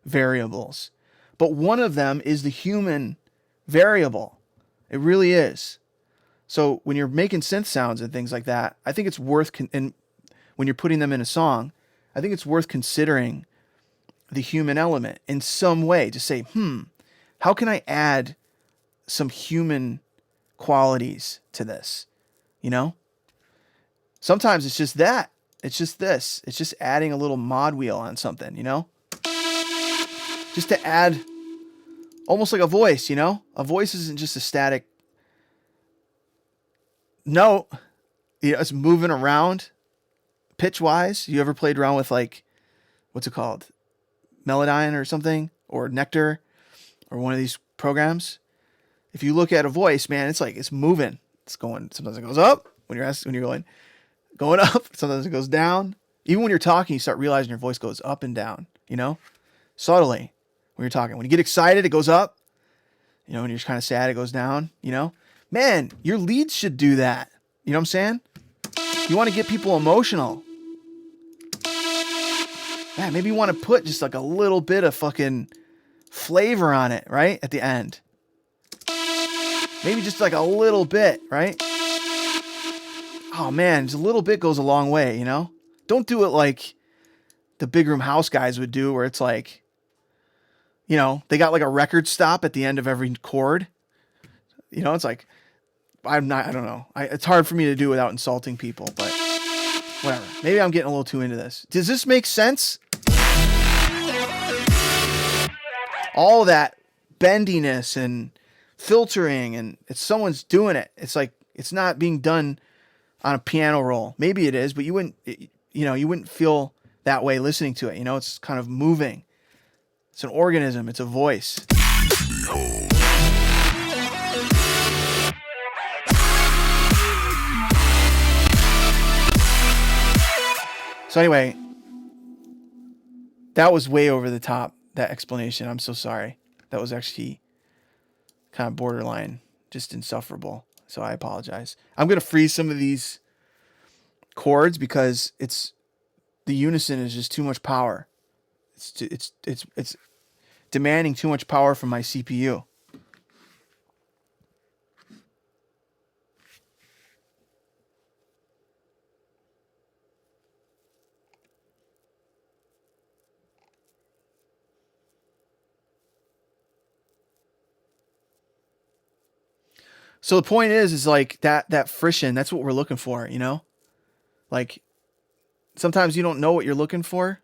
variables. But one of them is the human variable. It really is. So when you're making synth sounds and things like that, I think it's worth, and when you're putting them in a song, I think it's worth considering the human element in some way to say, how can I add some human qualities to this? Sometimes it's just that. It's just this. It's just adding a little mod wheel on something, Just to add almost like a voice, A voice isn't just a static note. It's moving around pitch wise. You ever played around with like, what's it called? Melodyne or something, or Nectar, or one of these programs. If you look at a voice, man, it's like it's moving. It's going. Sometimes it goes up when you're going up. Sometimes it goes down. Even when you're talking, you start realizing your voice goes up and down. Subtly when you're talking. When you get excited, it goes up. When you're kind of sad, it goes down. Man, your leads should do that. You know what I'm saying? You want to get people emotional. Yeah, maybe you want to put just like a little bit of fucking flavor on it, right? At the end. Maybe just like a little bit, right? Oh man, just a little bit goes a long way, Don't do it like the Big Room House guys would do, where it's like, they got like a record stop at the end of every chord. It's like, I don't know. It's hard for me to do without insulting people, but whatever. Maybe I'm getting a little too into this. Does this make sense? All that bendiness and filtering, and someone's doing it. It's like, it's not being done on a piano roll. Maybe it is, but you wouldn't feel that way listening to it. It's kind of moving. It's an organism. It's a voice. So anyway, that was way over the top, that explanation. I'm so sorry. That was actually kind of borderline, just insufferable. So I apologize. I'm going to freeze some of these chords because the unison is just too much power. It's demanding too much power from my CPU. So the point is like that friction. That's what we're looking for, you know. Like sometimes you don't know what you're looking for.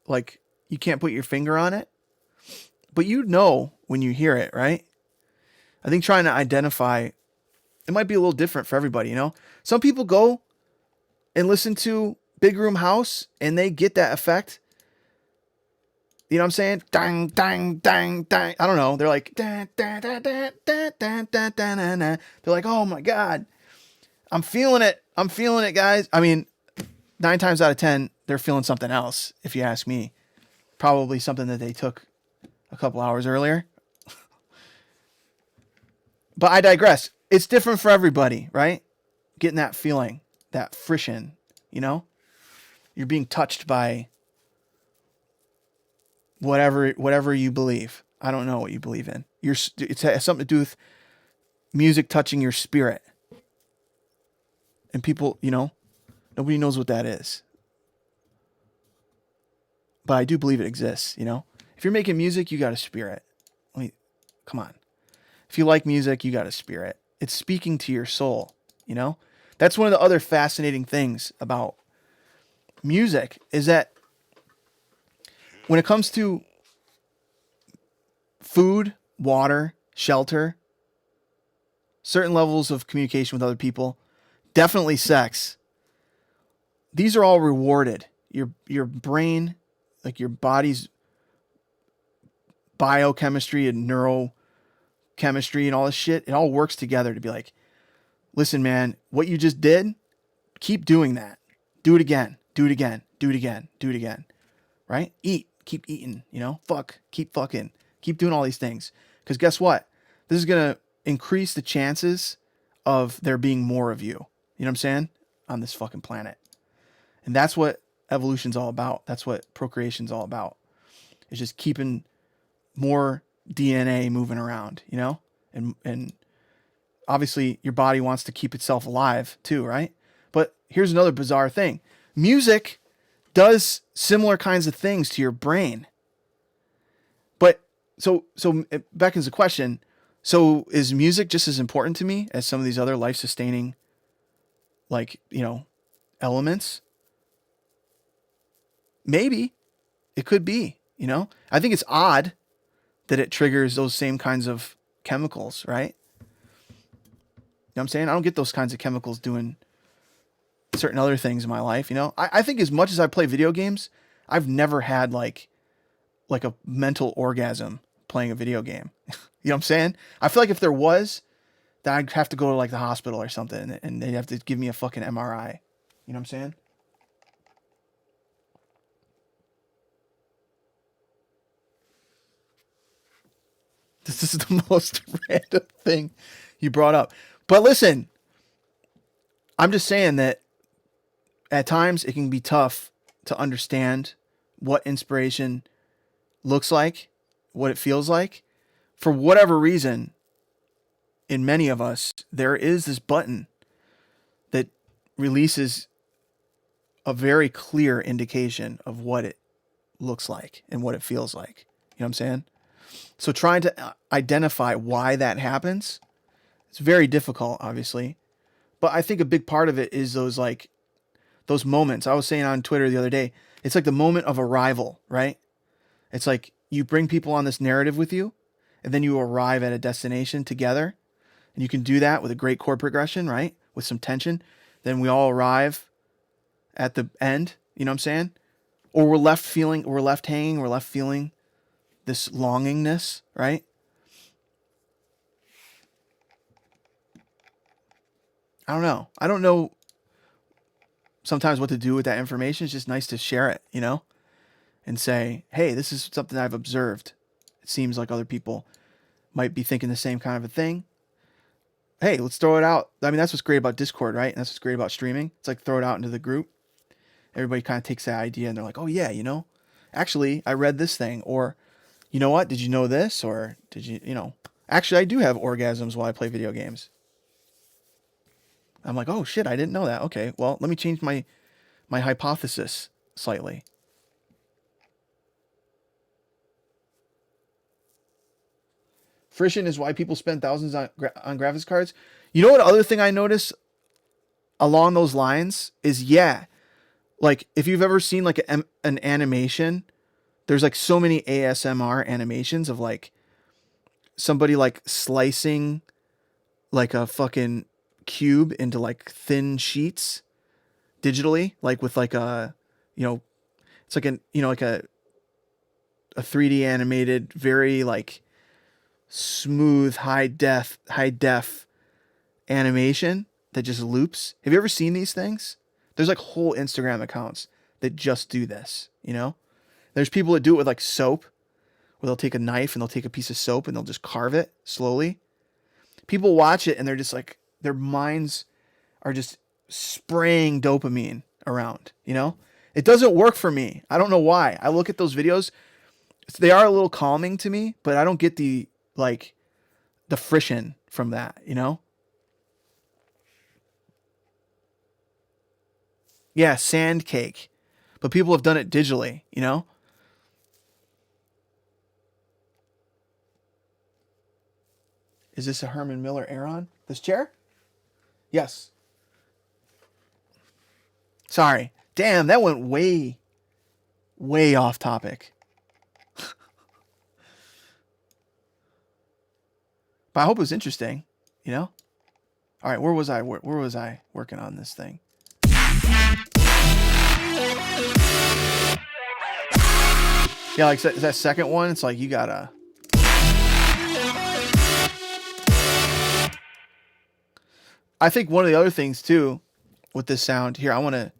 Like you can't put your finger on it, but you know when you hear it, right? I think trying to identify it might be a little different for everybody, you know. Some people go and listen to Big Room House and they get that effect. You know what I'm saying? Dang, dang, dang, dang. I don't know. They're like, da, da, da, da, da, da, da, da, da, da. They're like, oh my God, I'm feeling it. I'm feeling it, guys. I mean, 9 times out of 10, they're feeling something else, if you ask me. Probably something that they took a couple hours earlier. But I digress. It's different for everybody, right? Getting that feeling, that friction, you know? You're being touched by whatever you believe. I don't know what you believe in. It has something to do with music touching your spirit. And people, you know, nobody knows what that is. But I do believe it exists, you know? If you're making music, you got a spirit. Come on. If you like music, you got a spirit. It's speaking to your soul, you know? That's one of the other fascinating things about music is that when it comes to food, water, shelter, certain levels of communication with other people, definitely sex, these are all rewarded. Your brain, like your body's biochemistry and neurochemistry and all this shit, it all works together to be like, listen, man, what you just did, keep doing that. Do it again. Do it again. Do it again. Do it again. Right? Eat. Keep eating. You know? Fuck. Keep fucking. Keep doing all these things. Because guess what? This is going to increase the chances of there being more of you. You know what I'm saying? On this fucking planet. And that's what evolution's all about. That's what procreation's all about. It's just keeping more DNA moving around, you know? And obviously your body wants to keep itself alive too, right? But here's another bizarre thing. Music does similar kinds of things to your brain. But so back is the question. So is music just as important to me as some of these other life sustaining, like, you know, elements? Maybe it could be, you know, I think it's odd that it triggers those same kinds of chemicals, right? You know what I'm saying? I don't get those kinds of chemicals doing certain other things in my life, you know? I think as much as I play video games, I've never had like a mental orgasm playing a video game. You know what I'm saying? I feel like if there was, then I'd have to go to like the hospital or something and they'd have to give me a fucking MRI. You know what I'm saying? This is the most random thing you brought up. But listen, I'm just saying that at times it can be tough to understand what inspiration looks like, what it feels like. For whatever reason, in many of us, there is this button that releases a very clear indication of what it looks like and what it feels like. You know what I'm saying? So trying to identify why that happens, it's very difficult, obviously. But I think a big part of it is those moments. I was saying on Twitter the other day, it's like the moment of arrival, right? It's like you bring people on this narrative with you, and then you arrive at a destination together. And you can do that with a great chord progression, right? With some tension. Then we all arrive at the end, you know what I'm saying? Or we're left hanging, we're left feeling this longingness, right? I don't know. I don't know sometimes what to do with that information. It's just nice to share it, you know? And say, hey, this is something I've observed. It seems like other people might be thinking the same kind of a thing. Hey, let's throw it out. I mean, that's what's great about Discord, right? And that's what's great about streaming. It's like throw it out into the group. Everybody kind of takes that idea and they're like, oh yeah, you know? actually, I read this thing, or you know what? Did you know this? Or did you, actually, I do have orgasms while I play video games. I'm like, oh shit, I didn't know that. Okay, well, let me change my hypothesis slightly. Friction is why people spend thousands on graphics cards. You know what other thing I notice along those lines is, yeah, like if you've ever seen like an animation, there's like so many ASMR animations of like somebody like slicing like a fucking cube into like thin sheets digitally, like with like a, it's like like a 3D animated, very like smooth, high def animation that just loops. Have you ever seen these things? There's like whole Instagram accounts that just do this, There's people that do it with like soap, where they'll take a knife and they'll take a piece of soap and they'll just carve it slowly. People watch it and they're just like, their minds are just spraying dopamine around, It doesn't work for me. I don't know why. I look at those videos, they are a little calming to me, but I don't get the friction from that, Yeah, sand cake. But people have done it digitally, Is this a Herman Miller Aeron? This chair? Yes. Sorry. Damn, that went way, way off topic. But I hope it was interesting, All right, where was I working on this thing? Yeah, like that second one, it's like you gotta. I think one of the other things too with this sound here, I want to.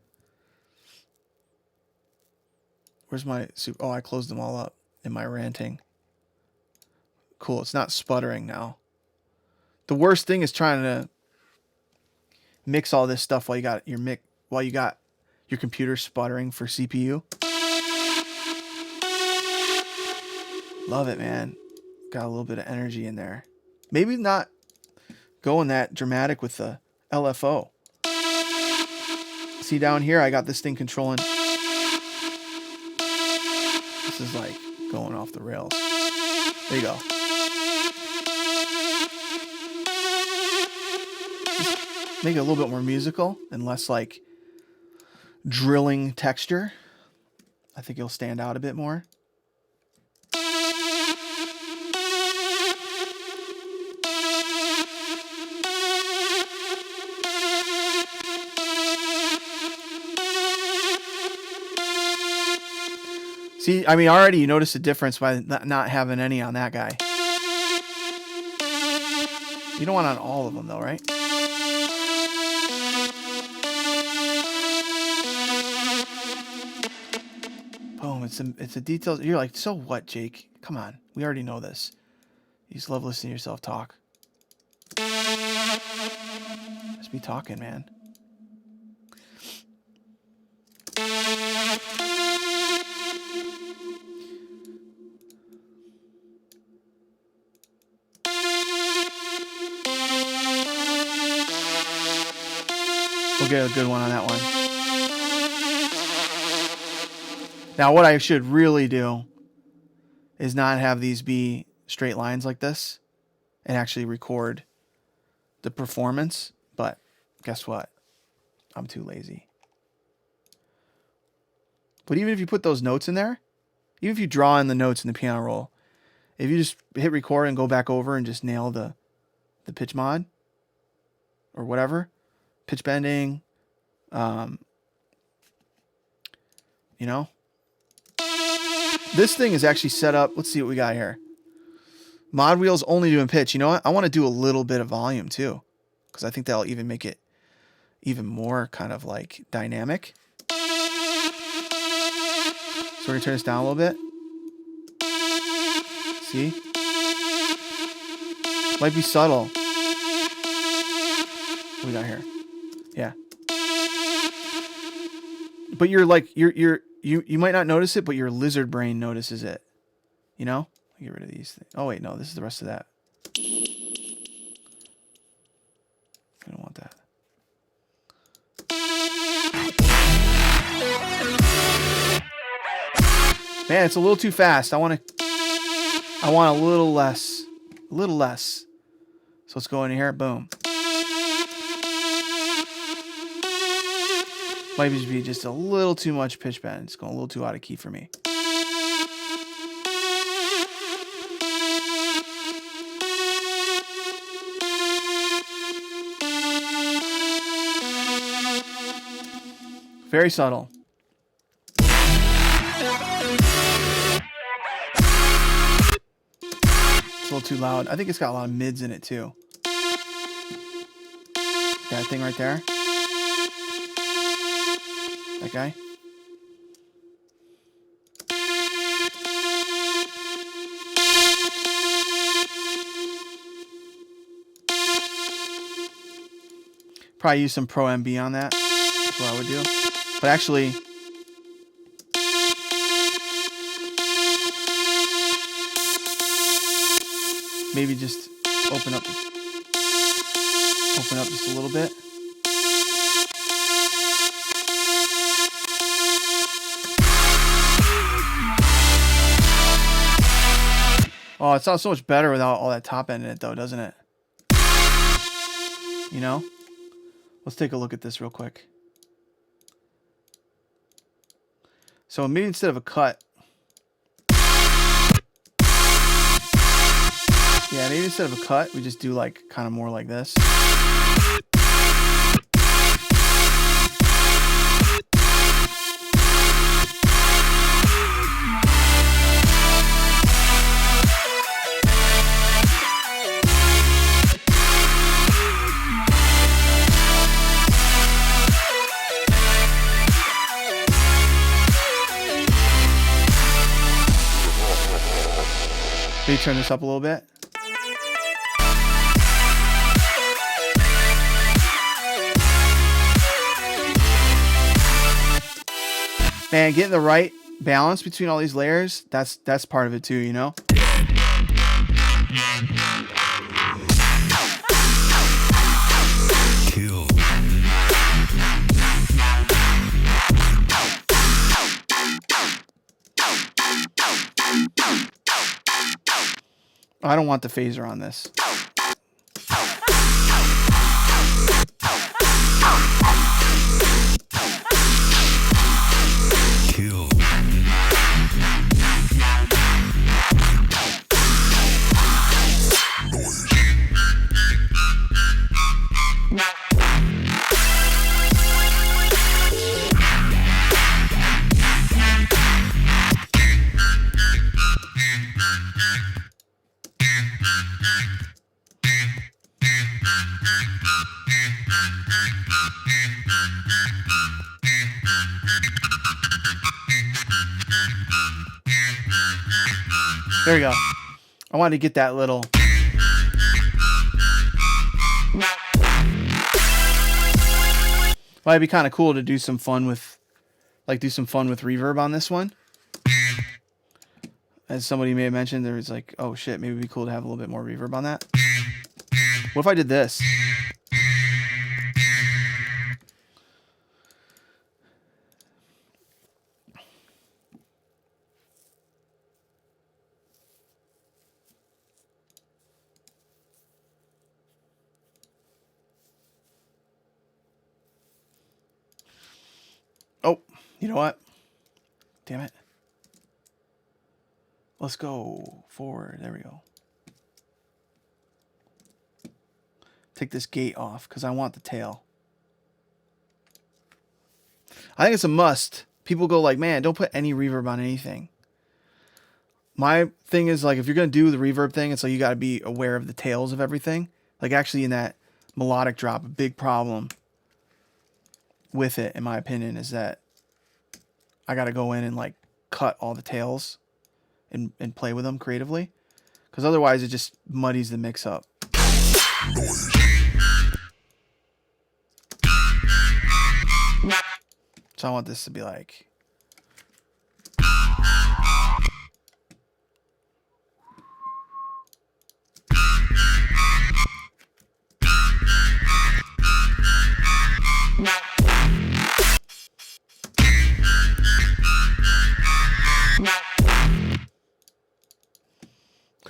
Where's my soup? Oh, I closed them all up in my ranting. Cool, it's not sputtering now. The worst thing is trying to mix all this stuff while you got your computer sputtering for CPU. Love it, man. Got a little bit of energy in there. Maybe not going that dramatic with the LFO. See down here, I got this thing controlling. This is like going off the rails. There you go. Just make it a little bit more musical and less like drilling texture. I think it'll stand out a bit more. See, I mean, already you notice the difference by not having any on that guy. You don't want on all of them, though, right? Boom, it's a details. You're like, so what, Jake? Come on. We already know this. You just love listening to yourself talk. Just be talking, man. We'll get a good one on that one. Now, what I should really do is not have these be straight lines like this and actually record the performance. But guess what? I'm too lazy. But even if you put those notes in there, even if you draw in the notes in the piano roll, if you just hit record and go back over and just nail the pitch mod or whatever, pitch bending, this thing is actually set up. Let's see what we got here. Mod wheels only doing pitch. You know what? I want to do a little bit of volume too, because I think that'll even make it even more kind of like dynamic. So we're going to turn this down a little bit. See? Might be subtle. What we got here? Yeah. But you're you might not notice it, but your lizard brain notices it. You know? Get rid of these things. Oh wait, no, this is the rest of that. I don't want that. Man, it's a little too fast. I want a little less. A little less. So let's go in here. Boom. Might be just a little too much pitch bend. It's going a little too out of key for me. Very subtle. It's a little too loud. I think it's got a lot of mids in it too. That thing right there. That guy. Probably use some Pro MB on that. That's what I would do. But actually, maybe just open up just a little bit. Oh, it sounds so much better without all that top end in it, though, doesn't it? You know? Let's take a look at this real quick. So maybe instead of a cut, yeah, maybe instead of a cut, we just do like kind of more like this. Maybe turn this up a little bit. Man, getting the right balance between all these layers, that's part of it too, you know? Kill. I don't want the phaser on this. Kill. There we go. I wanted to get that little. Well, it'd be kind of cool to do some fun with, reverb on this one. As somebody may have mentioned, there was like, oh shit, maybe it'd be cool to have a little bit more reverb on that. What if I did this? Oh, you know what? Damn it. Let's go forward. There we go. Take this gate off because I want the tail. I think it's a must. People go like, man, don't put any reverb on anything. My thing is like, if you're going to do the reverb thing, it's like you got to be aware of the tails of everything. Like actually in that melodic drop, a big problem with it, in my opinion, is that I got to go in and like cut all the tails and play with them creatively, because otherwise it just muddies the mix up. So I want this to be like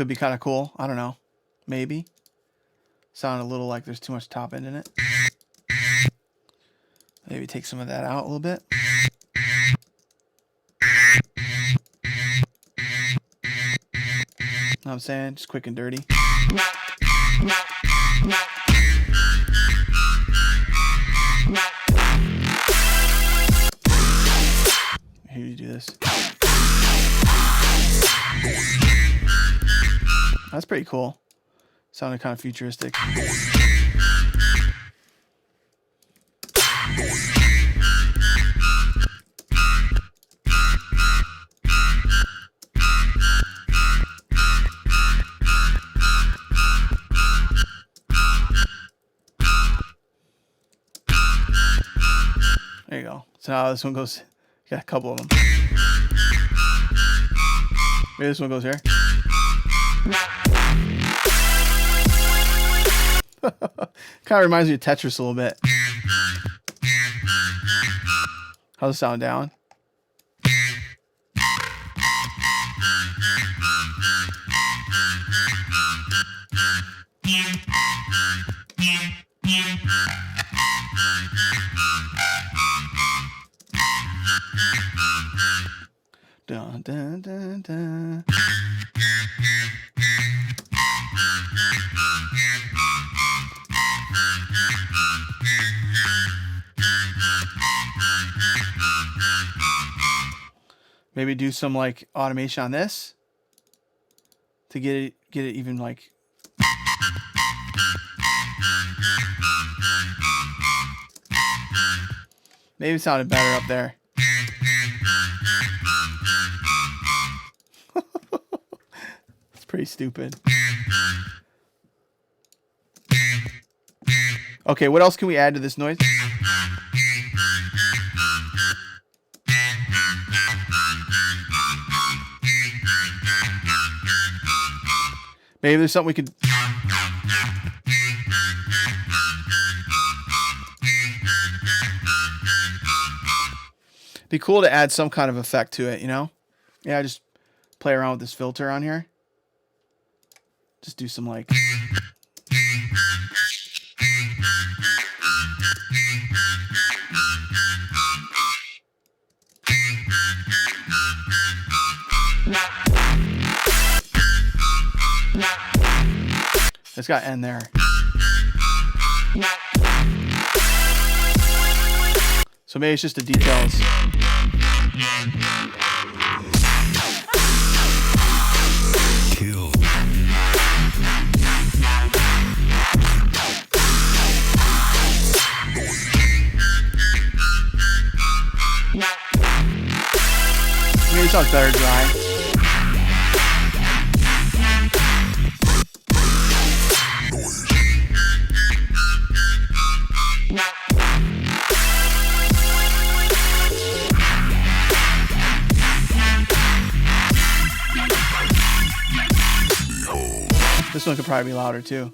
could be kind of cool. I don't know. Maybe. Sound a little like there's too much top end in it. Maybe take some of that out a little bit. Know what I'm saying? Just quick and dirty. Here you do this. That's pretty cool. Sounded kind of futuristic. There you go. So now this one goes. You got a couple of them. Maybe this one goes here. Kind of reminds me of Tetris a little bit. How's it sound down? Dun, dun, dun, dun. Maybe do some like automation on this to get it even like. Maybe it sounded better up there. It's pretty stupid. Okay, what else can we add to this noise? Maybe there's something we could. Be cool to add some kind of effect to it, you know? Yeah, just play around with this filter on here. Just do some like. It's got end there. So maybe it's just the details. Kill. Maybe it sounds better dry. This one could probably be louder too.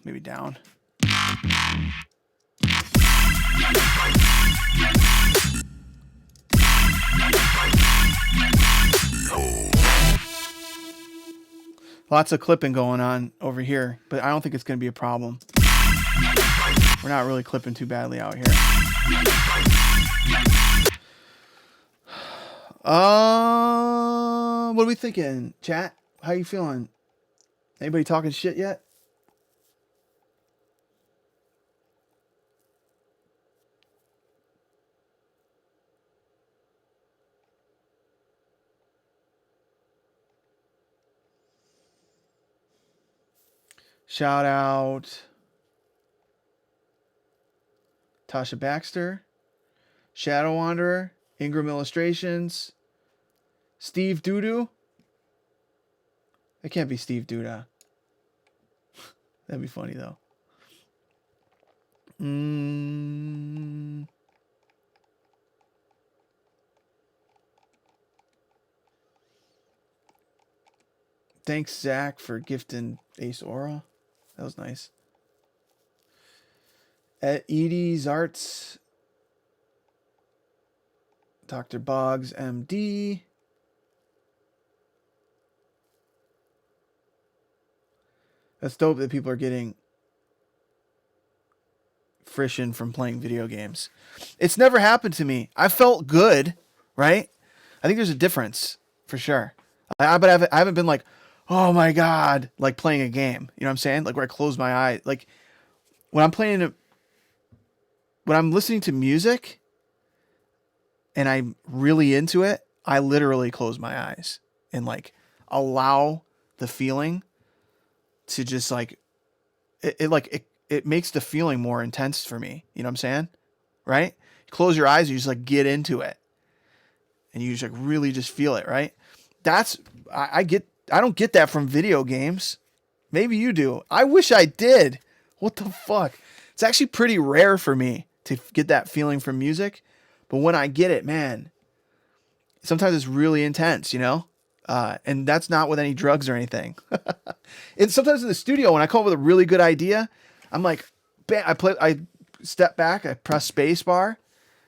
Maybe down. Lots of clipping going on over here, but I don't think it's going to be a problem. We're not really clipping too badly out here. What are we thinking, chat? How you feeling? Anybody talking shit yet? Shout out Tasha Baxter, Shadow Wanderer, Ingram Illustrations, Steve Doodoo. It can't be Steve Duda. That'd be funny though. Thanks, Zach, for gifting Ace Aura. That was nice. At Edie's Arts, Dr. Boggs, MD. That's dope that people are getting friction from playing video games. It's never happened to me. I felt good, right? I think there's a difference for sure. But I haven't been like, oh my God, like playing a game. You know what I'm saying? Like where I close my eyes. Like when when I'm listening to music and I'm really into it, I literally close my eyes and like allow the feeling to just like, it makes the feeling more intense for me. You know what I'm saying? Right? You close your eyes, you just like get into it and you just like really just feel it. Right? That's, I don't get that from video games. Maybe you do. I wish I did. What the fuck? It's actually pretty rare for me to get that feeling from music. But when I get it, man, sometimes it's really intense, you know? And that's not with any drugs or anything. And sometimes in the studio, when I come up with a really good idea, I'm like, bam, I step back, I press space bar,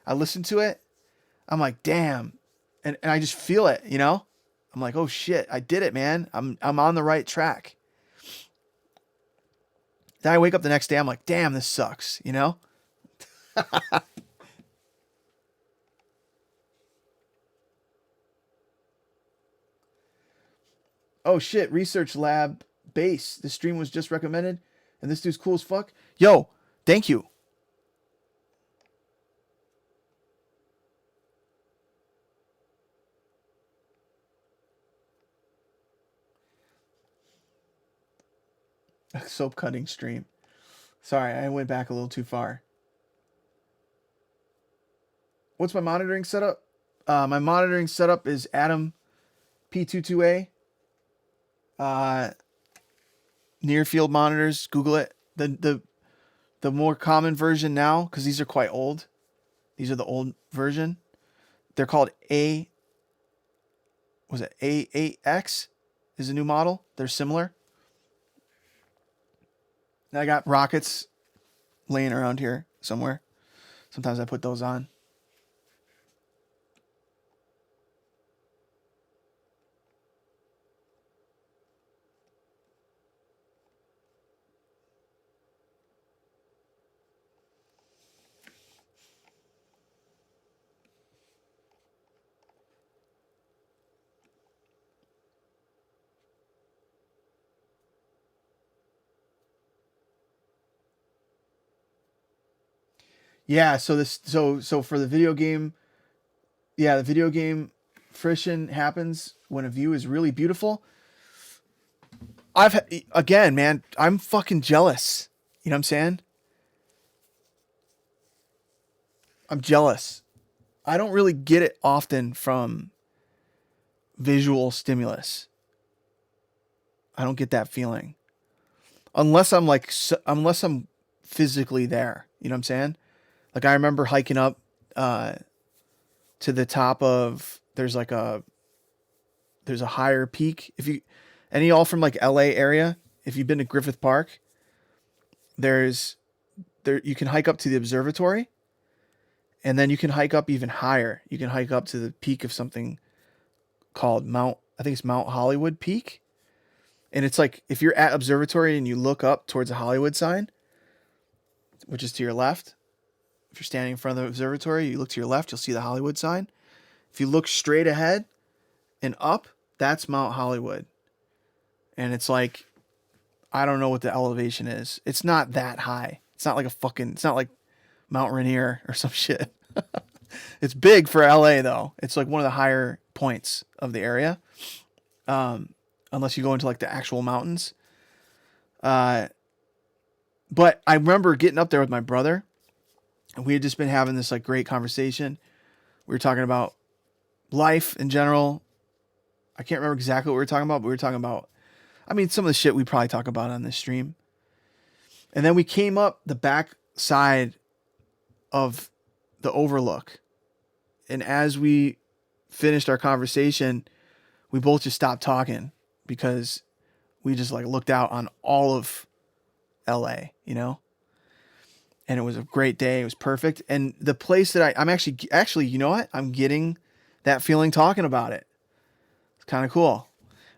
I listen to it. I'm like, damn. And I just feel it, you know? I'm like, oh shit, I did it, man. I'm on the right track. Then I wake up the next day, I'm like, damn, this sucks, you know? Oh shit, Research Lab Base. This stream was just recommended, and this dude's cool as fuck. Yo, thank you. Soap cutting stream. Sorry, I went back a little too far. What's my monitoring setup? My monitoring setup is Atom P22A. Near field monitors. Google it. The more common version now, because these are quite old. These are the old version. They're called A8X is a new model. They're similar. I got rockets laying around here somewhere. Sometimes I put those on. Yeah, so for the video game, yeah, the video game friction happens when a view is really beautiful. Again, man, I'm fucking jealous. You know what I'm saying? I'm jealous. I don't really get it often from visual stimulus. I don't get that feeling unless unless I'm physically there. You know what I'm saying? Like I remember hiking up to the top of there's a higher peak. If you any all from like LA area, if you've been to Griffith Park, there's there you can hike up to the observatory, and then you can hike up even higher. You can hike up to the peak of something called I think it's Mount Hollywood Peak. And it's like if you're at observatory and you look up towards a Hollywood sign, which is to your left, if you're standing in front of the observatory, you look to your left, you'll see the Hollywood sign. If you look straight ahead and up, that's Mount Hollywood. And it's like, I don't know what the elevation is. It's not that high. It's not like Mount Rainier or some shit. It's big for LA though. It's like one of the higher points of the area. Unless you go into like the actual mountains. But I remember getting up there with my brother, and we had just been having this like great conversation. We were talking about life in general. I can't remember exactly what we were talking about, but we were talking about, I mean, some of the shit we probably talk about on this stream. And then we came up the back side of the overlook. And as we finished our conversation, we both just stopped talking because we just like looked out on all of LA, you know? and it was a great day. It was perfect. And the place that I'm actually, you know what? I'm getting that feeling talking about it. It's kind of cool.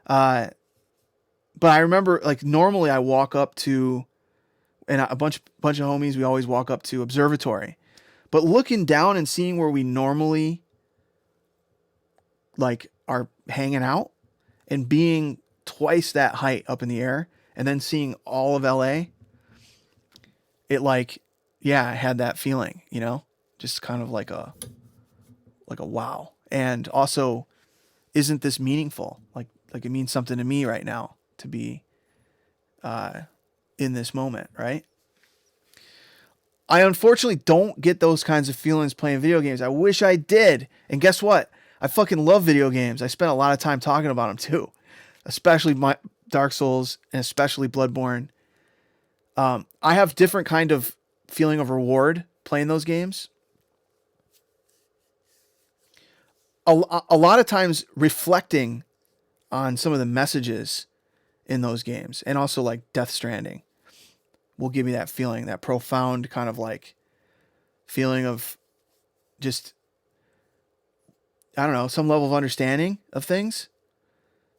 But I remember, like, normally I walk up to, and a bunch of homies, we always walk up to Observatory. But looking down and seeing where we normally like are hanging out and being twice that height up in the air and then seeing all of LA, it like, yeah, I had that feeling, you know, just kind of like a wow. And also, isn't this meaningful? Like it means something to me right now to be in this moment, right? I unfortunately don't get those kinds of feelings playing video games. I wish I did. And guess what? I fucking love video games. I spent a lot of time talking about them too, especially my Dark Souls and especially Bloodborne. I have different kind of feeling of reward playing those games. A lot of times reflecting on some of the messages in those games, and also like Death Stranding will give me that feeling, that profound kind of like feeling of just, I don't know, some level of understanding of things.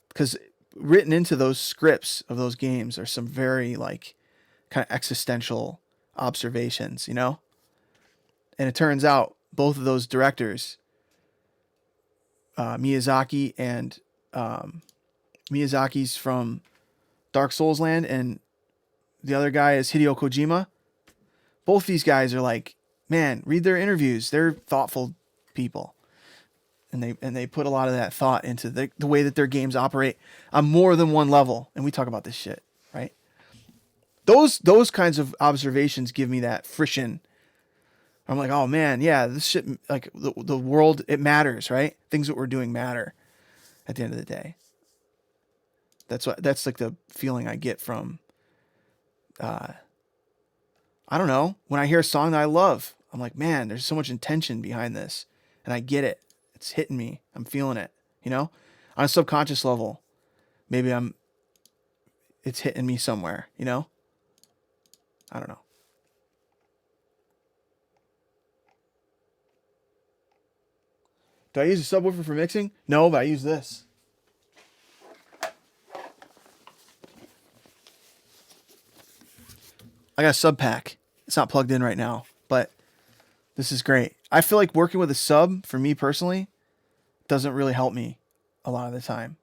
Because written into those scripts of those games are some very like kind of existential observations, you know? And it turns out both of those directors, Miyazaki and Miyazaki's from Dark Souls Land, and the other guy is Hideo Kojima. Both these guys are like, man, read their interviews. They're thoughtful people. And they put a lot of that thought into the way that their games operate on more than one level. And we talk about this shit, right? Those kinds of observations give me that frisson. I'm like, oh man, yeah, this shit, like the world, it matters, right? Things that we're doing matter at the end of the day. That's like the feeling I get from, I don't know, when I hear a song that I love, I'm like, man, there's so much intention behind this, and I get it. It's hitting me. I'm feeling it, you know, on a subconscious level. Maybe it's hitting me somewhere, you know? I don't know. Do I use a subwoofer for mixing? No, but I use this. I got a sub pack. It's not plugged in right now, but this is great. I feel like working with a sub, for me personally, doesn't really help me a lot of the time,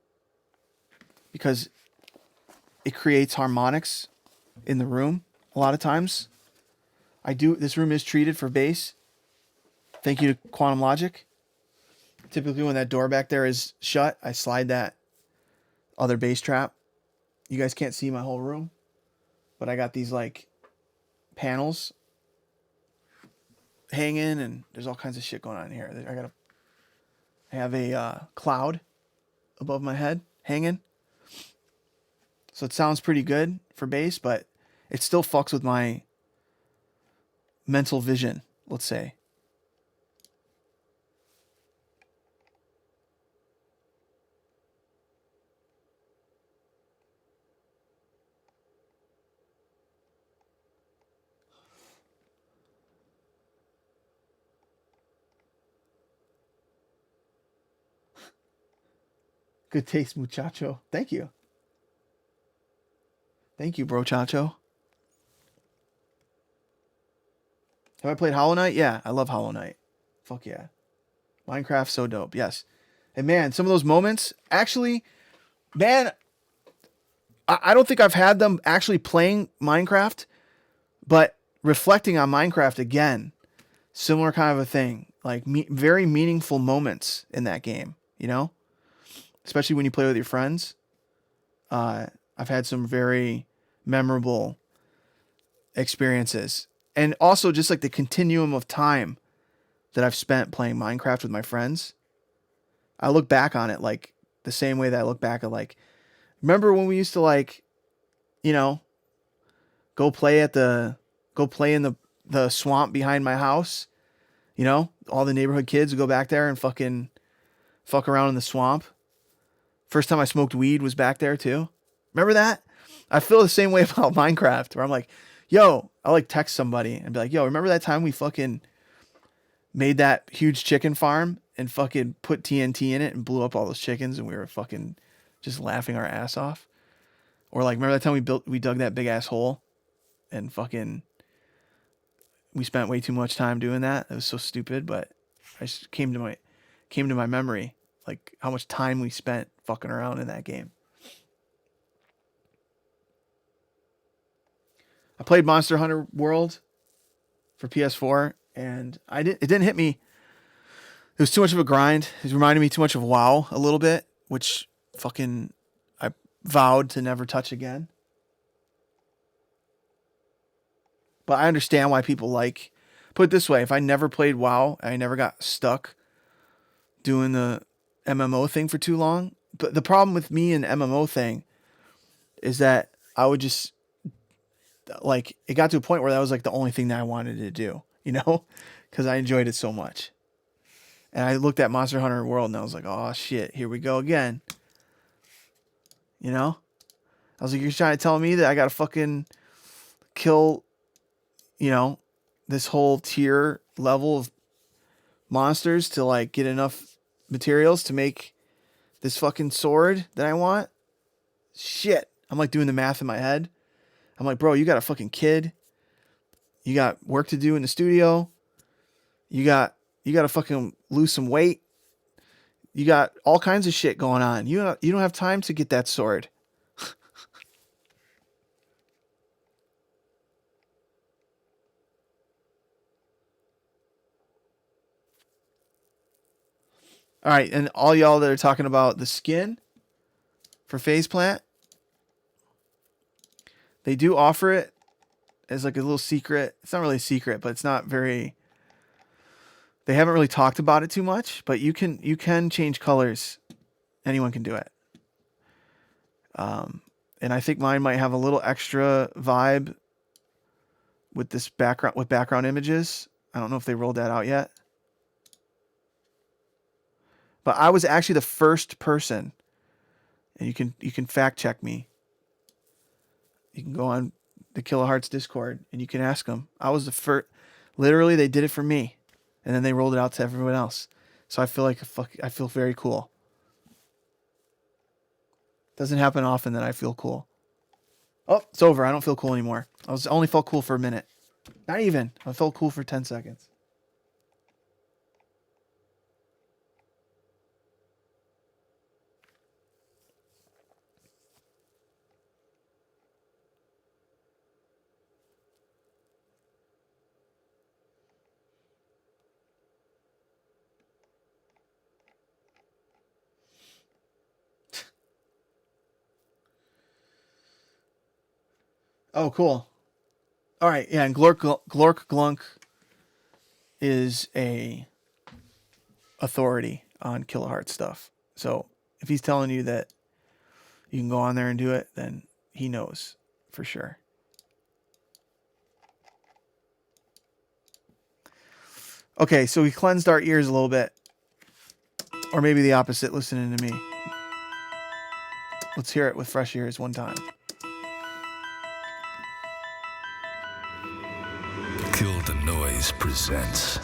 because it creates harmonics in the room a lot of times. This room is treated for bass. Thank you to Quantum Logic. Typically when that door back there is shut, I slide that other bass trap. You guys can't see my whole room, but I got these like panels hanging, and there's all kinds of shit going on in here. I have a cloud above my head hanging. So it sounds pretty good for bass, but it still fucks with my mental vision, let's say. Good taste, muchacho. Thank you. Thank you, bro chacho. Have I played Hollow Knight? Yeah, I love Hollow Knight. Fuck yeah. Minecraft, so dope. Yes. And man, some of those moments, actually, man, I don't think I've had them actually playing Minecraft, but reflecting on Minecraft again, similar kind of a thing. Like very meaningful moments in that game, you know? Especially when you play with your friends. I've had some very memorable experiences. And also just like the continuum of time that I've spent playing Minecraft with my friends. I look back on it like the same way that I look back at like, remember when we used to like, you know, go play in the swamp behind my house? You know, all the neighborhood kids would go back there and fucking fuck around in the swamp. First time I smoked weed was back there too. Remember that? I feel the same way about Minecraft, where I'm like, yo, I like text somebody and be like, yo, remember that time we fucking made that huge chicken farm and fucking put TNT in it and blew up all those chickens and we were fucking just laughing our ass off? Or like, remember that time we dug that big ass hole and fucking we spent way too much time doing that? It was so stupid, but I just came to my memory, like how much time we spent fucking around in that game. I played Monster Hunter World for PS4 and it didn't hit me. It was too much of a grind. It reminded me too much of WoW a little bit, which fucking I vowed to never touch again. But I understand why people like, put it this way, if I never played WoW, I never got stuck doing the MMO thing for too long. But the problem with me and MMO thing is that I would just, like, it got to a point where that was like the only thing that I wanted to do, you know, because I enjoyed it so much. And I looked at Monster Hunter World and I was like, oh shit, here we go again. You know, I was like, you're trying to tell me that I got to fucking kill, you know, this whole tier level of monsters to like get enough materials to make this fucking sword that I want? Shit. I'm like doing the math in my head. I'm like, bro, you got a fucking kid. You got work to do in the studio. You got to fucking lose some weight. You got all kinds of shit going on. You don't have time to get that sword. All right, and all y'all that are talking about the skin for phase plant, they do offer it as like a little secret. It's not really a secret, but it's not very. They haven't really talked about it too much, but you can change colors. Anyone can do it. And I think mine might have a little extra vibe with this background images. I don't know if they rolled that out yet. But I was actually the first person, and you can fact check me. You can go on the Kilohearts Discord and you can ask them. I was the first. Literally, they did it for me, and then they rolled it out to everyone else. So I feel like I feel very cool. Doesn't happen often that I feel cool. Oh, it's over. I don't feel cool anymore. I only felt cool for a minute. Not even. I felt cool for 10 seconds. Oh, cool. All right, yeah, and Glork Glunk is a authority on Kiloheart stuff. So if he's telling you that you can go on there and do it, then he knows for sure. Okay, so we cleansed our ears a little bit. Or maybe the opposite, listening to me. Let's hear it with fresh ears one time. Kill the Noise presents.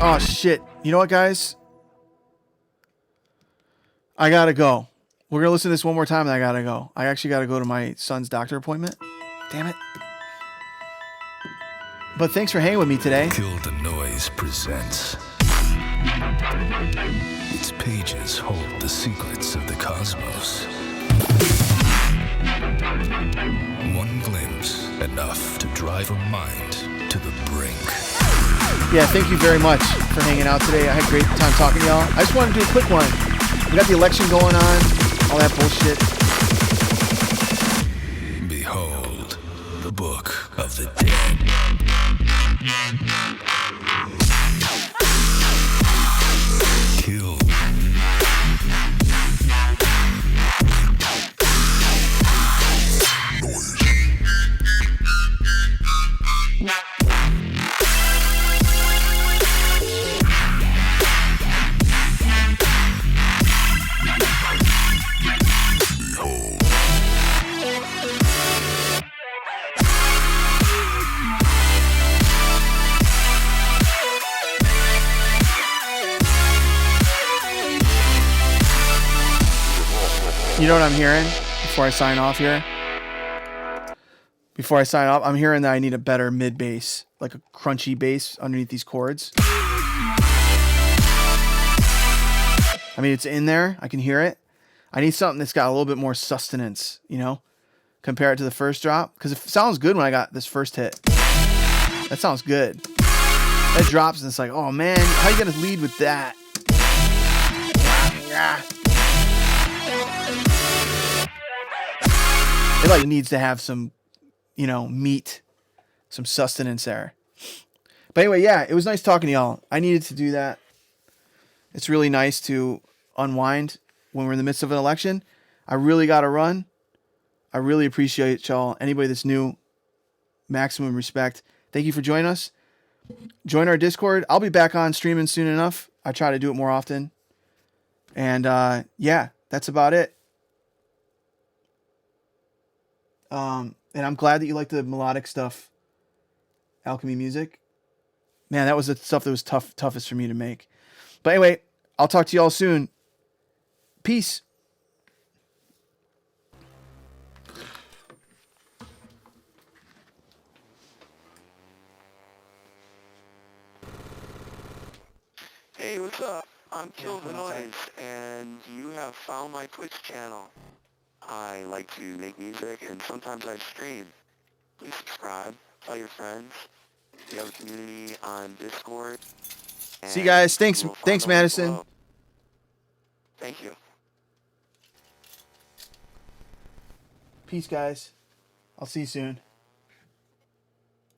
Oh, shit. You know what, guys? I gotta go. We're gonna listen to this one more time and I gotta go. I actually gotta go to my son's doctor appointment. Damn it. But thanks for hanging with me today. Kill the Noise presents. Its pages hold the secrets of the cosmos. One glimpse, enough to drive a mind to the brink. Yeah, thank you very much for hanging out today. I had a great time talking to y'all. I just wanted to do a quick one. We got the election going on, all that bullshit. Behold, the book of the dead. Kill. You know what I'm hearing before I sign off here? Before I sign off, I'm hearing that I need a better mid bass, like a crunchy bass underneath these chords. I mean, it's in there. I can hear it. I need something that's got a little bit more sustenance, you know, compare it to the first drop. Because it sounds good when I got this first hit. That sounds good. That drops and it's like, oh man, how you going to lead with that? It like needs to have some, you know, meat, some sustenance there. But anyway, yeah, it was nice talking to y'all. I needed to do that. It's really nice to unwind when we're in the midst of an election. I really got to run. I really appreciate y'all. Anybody that's new, maximum respect. Thank you for joining us. Join our Discord. I'll be back on streaming soon enough. I try to do it more often. And yeah, that's about it. And I'm glad that you like the melodic stuff. Alchemy music. Man, that was the stuff that was toughest for me to make. But anyway, I'll talk to y'all soon. Peace. Hey, what's up? I'm Kill the Noise, and you have found my Twitch channel. I like to make music, and sometimes I stream. Please subscribe, tell your friends. We have a community on Discord. See you guys. Thanks, you will find thanks, the link Madison. below. Thank you. Peace, guys. I'll see you soon.